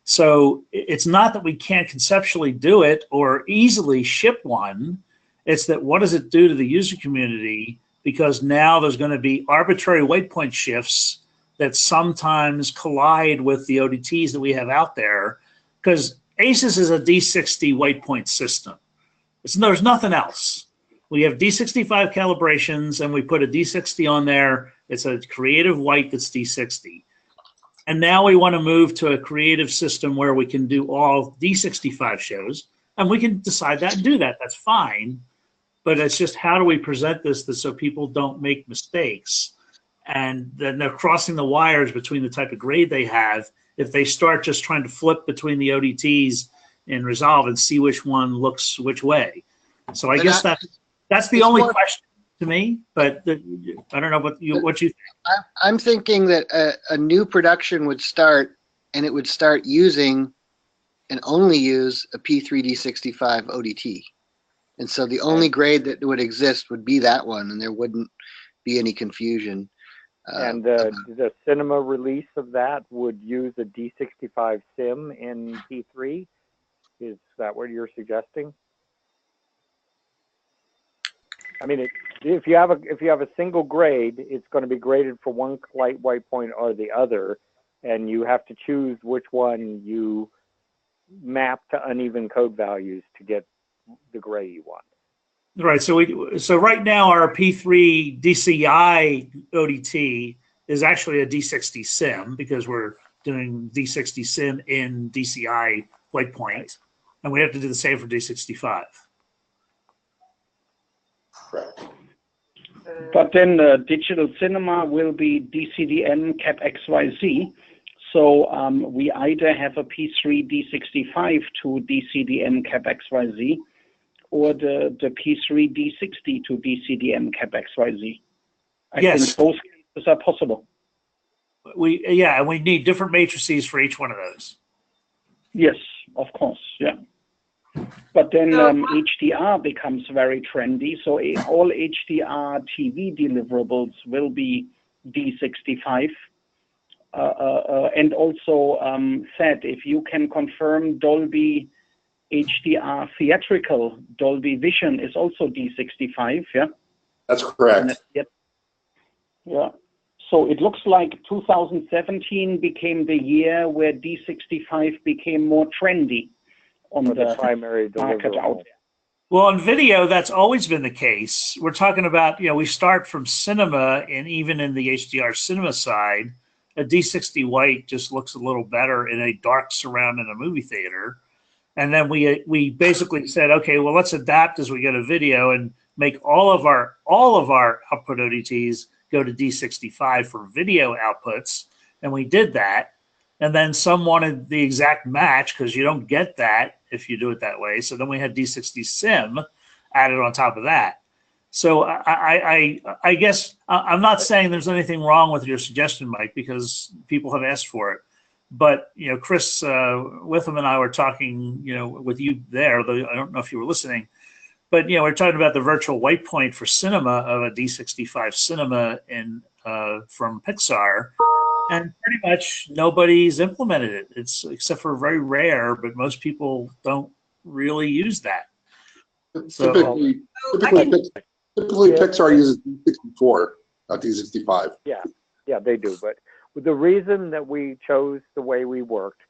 So it's not that we can't conceptually do it or easily ship one. It's that what does it do to the user community? Because now there's going to be arbitrary waypoint shifts that sometimes collide with the ODTs that we have out there, because ACES is a D60 waypoint system. There's nothing else. We have D65 calibrations, and we put a D60 on there. It's a creative white that's D60. And now we want to move to a creative system where we can do all D65 shows, and we can decide that and do that. That's fine. But it's just, how do we present this so people don't make mistakes? And then they're crossing the wires between the type of grade they have if they start just trying to flip between the ODTs in Resolve and see which one looks which way. So I guess that's the only question to me, but I don't know what you think. I'm thinking that a new production would start, and it would start using and only use a P3D65 ODT. And so the only grade that would exist would be that one, and there wouldn't be any confusion. And the cinema release of that would use a D65 sim in P3. Is that what you're suggesting? I mean, if you have a single grade, it's going to be graded for one light white point or the other, and you have to choose which one you map to uneven code values to get the gray you want. Right. So right now our P3 DCI ODT is actually a D60 sim, because we're doing D60 sim in DCI white point, and we have to do the same for D65. But then digital cinema will be DCDN Cat XYZ. So we either have a P3 D65 to DCDM cap XYZ, or the P3 D60 to DCDM cap XYZ. I think both cases are possible. And we need different matrices for each one of those. Yes, of course, yeah. But then HDR becomes very trendy. So all HDR TV deliverables will be D65. And also said, if you can confirm Dolby HDR theatrical, Dolby Vision is also D65, yeah? That's correct. Yeah. So it looks like 2017 became the year where D65 became more trendy on the primary market out there. Well, in video, that's always been the case. We're talking about, we start from cinema, and even in the HDR cinema side, a D60 white just looks a little better in a dark surround in a movie theater. And then we basically said, okay, well, let's adapt as we go to video and make all of our output ODTs go to D65 for video outputs. And we did that. And then some wanted the exact match, because you don't get that if you do it that way. So then we had D60 Sim added on top of that. So I guess I'm not saying there's anything wrong with your suggestion, Mike, because people have asked for it. But, Chris Witham and I were talking, with you there, though I don't know if you were listening. But, we're talking about the virtual white point for cinema of a D65 cinema from Pixar. And pretty much nobody's implemented it. It's except for very rare, but most people don't really use that. So, typically Pixar uses D64, not D65. Yeah, they do. But the reason that we chose the way we worked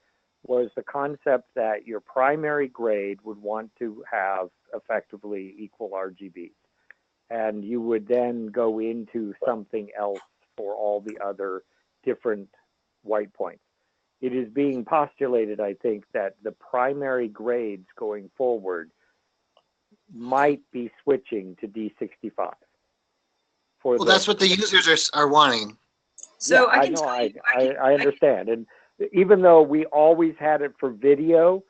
was the concept that your primary grade would want to have effectively equal RGB. And you would then go into something else for all the other different white points. It is being postulated, I think, that the primary grades going forward might be switching to D65. Well, that's what the users are wanting. So yeah, I understand. And even though we always had it for video,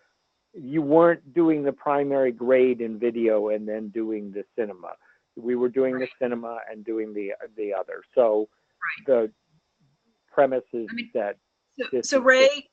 you weren't doing the primary grade in video and then doing the cinema. We were doing the cinema and doing the other. So the premise is that. So Ray,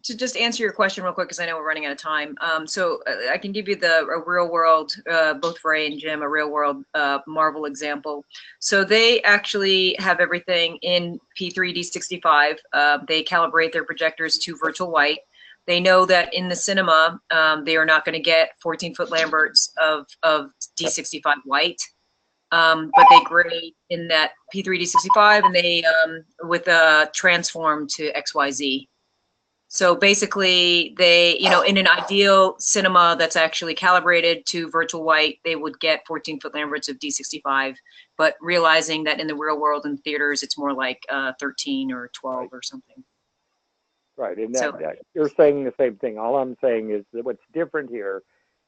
to just answer your question real quick, because I know we're running out of time. So I can give you a real world, both Ray and Jim, a real world Marvel example. So they actually have everything in P3D65. They calibrate their projectors to virtual white. They know that in the cinema, they are not going to get 14-foot Lamberts of D65 white. But they grade in that P3D65, and they with a transform to XYZ. So basically, they, in an ideal cinema that's actually calibrated to virtual white, they would get 14-foot Lamberts of D65, but realizing that in the real world in theaters, it's more like 13 or 12 or something. Right, and you're saying the same thing. All I'm saying is that what's different here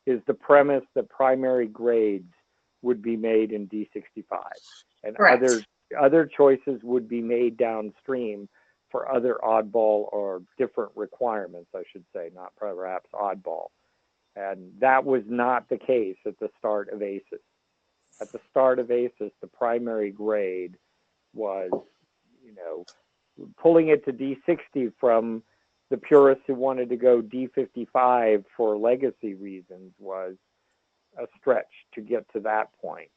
is the premise that primary grades would be made in D65, and other choices would be made downstream for other oddball or different requirements, I should say, not perhaps oddball. And that was not the case at the start of ACES. At the start of ACES, the primary grade was, pulling it to D60 from the purists who wanted to go D55 for legacy reasons was a stretch to get to that point.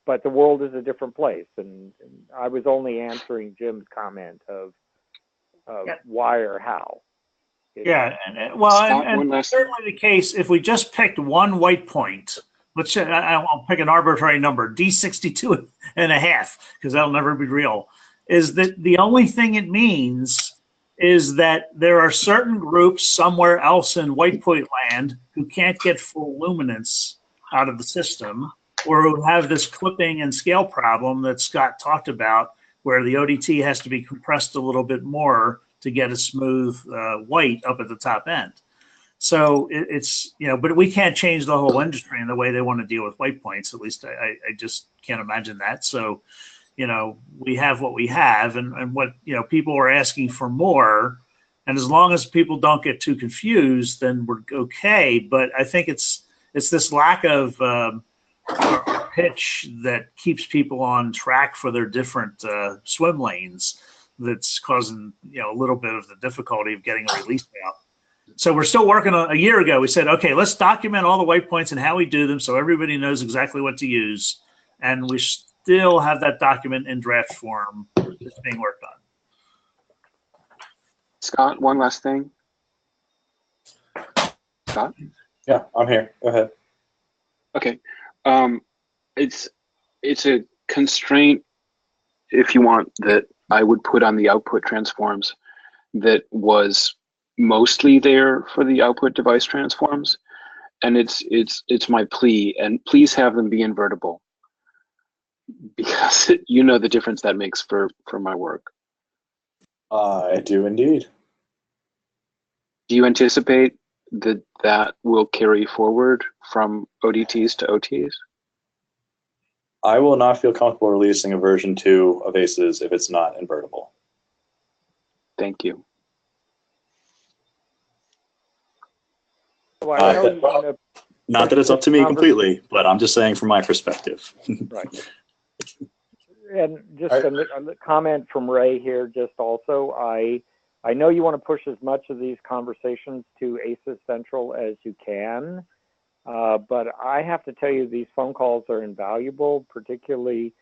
But the world is a different place, and I was only answering Jim's comment of why or how. And certainly the case, if we just picked one white point, let's say, I'll pick an arbitrary number, D62 and a half, because that'll never be real, is that the only thing it means is that there are certain groups somewhere else in white point land who can't get full luminance out of the system, or who have this clipping and scale problem that Scott talked about, where the ODT has to be compressed a little bit more to get a smooth white up at the top end. So it's, but we can't change the whole industry in the way they want to deal with white points. At least I just can't imagine that. So, we have what we have, and what, people are asking for more. And as long as people don't get too confused, then we're okay. But I think it's this lack of pitch that keeps people on track for their different swim lanes that's causing, a little bit of the difficulty of getting a release out. So we're still working on. A year ago, we said, okay, let's document all the waypoints and how we do them so everybody knows exactly what to use. And we still have that document in draft form that's being worked on. Scott, one last thing. Scott? Yeah, I'm here. Go ahead. Okay. It's a constraint, if you want, that I would put on the output transforms that was mostly there for the output device transforms. And it's my plea, and please have them be invertible, because you know the difference that makes for my work. I do indeed. Do you anticipate that will carry forward from ODTs to OTs? I will not feel comfortable releasing a version 2 of ACES if it's not invertible. Thank you. Well, I know you wanna not that it's up to me completely, but I'm just saying from my perspective. Right. And just a comment from Ray here, just also, I know you want to push as much of these conversations to ACES Central as you can, but I have to tell you, these phone calls are invaluable, particularly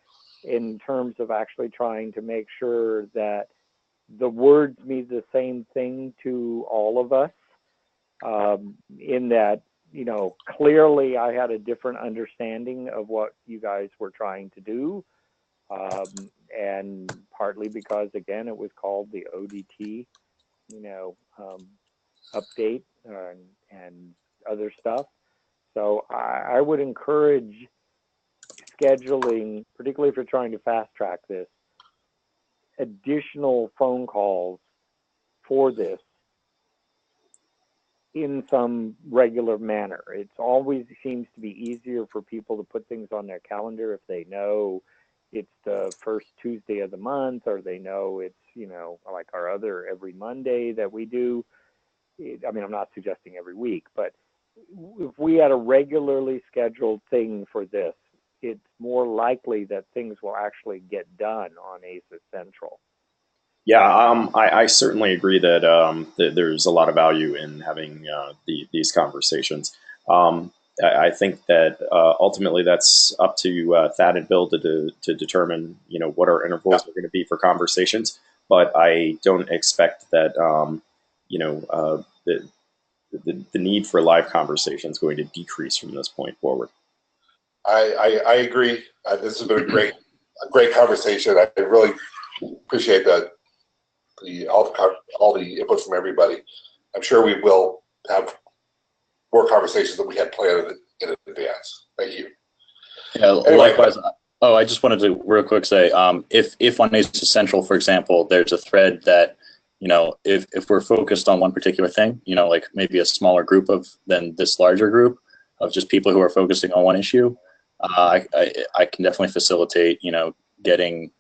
in terms of actually trying to make sure that the words mean the same thing to all of us, in that, clearly I had a different understanding of what you guys were trying to do. And partly because, again, it was called the ODT, update and other stuff. So I would encourage scheduling, particularly if you're trying to fast track this, additional phone calls for this in some regular manner. It always seems to be easier for people to put things on their calendar if they know it's the first Tuesday of the month, or they know it's, like our other every Monday that we do. I mean, I'm not suggesting every week, but if we had a regularly scheduled thing for this, it's more likely that things will actually get done on ACES Central. Yeah, I certainly agree that, that there's a lot of value in having these conversations. I think that ultimately that's up to Thad and Bill to determine, what our intervals are going to be for conversations. But I don't expect that, the need for live conversation is going to decrease from this point forward. I agree. This has been a great conversation. I really appreciate all the input from everybody. I'm sure we will have more conversations than we had planned in advance. Thank you. Yeah, anyway, likewise. Oh, I just wanted to real quick say, if on ACES Central, for example, there's a thread that, if we're focused on one particular thing, like maybe a smaller group than this larger group of just people who are focusing on one issue, I can definitely facilitate, getting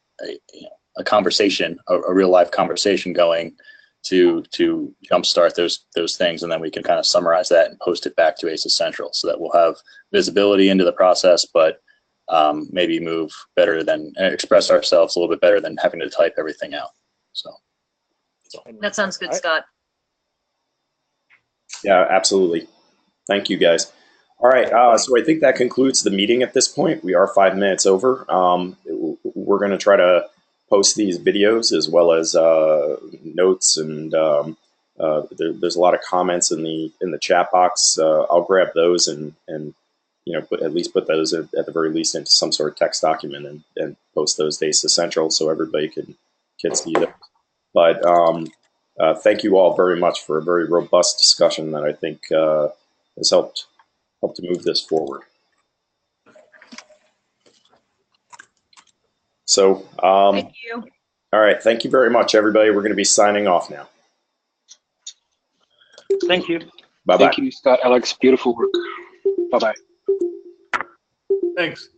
a conversation, a real live conversation going to jumpstart those things, and then we can kind of summarize that and post it back to ACES Central, so that we'll have visibility into the process, but maybe move better than express ourselves a little bit better than having to type everything out. So that sounds good, Scott. Yeah, absolutely. Thank you, guys. All right, so I think that concludes the meeting at this point. We are 5 minutes over. We're going to try to post these videos as well as notes, and there's a lot of comments in the chat box. I'll grab those and at least put those at the very least into some sort of text document and post those to ACES Central so everybody can see them. But thank you all very much for a very robust discussion that I think has helped to move this forward. So, thank you. All right. Thank you very much, everybody. We're going to be signing off now. Thank you. Bye-bye. Thank you, Scott, Alex. Beautiful work. Bye-bye. Thanks.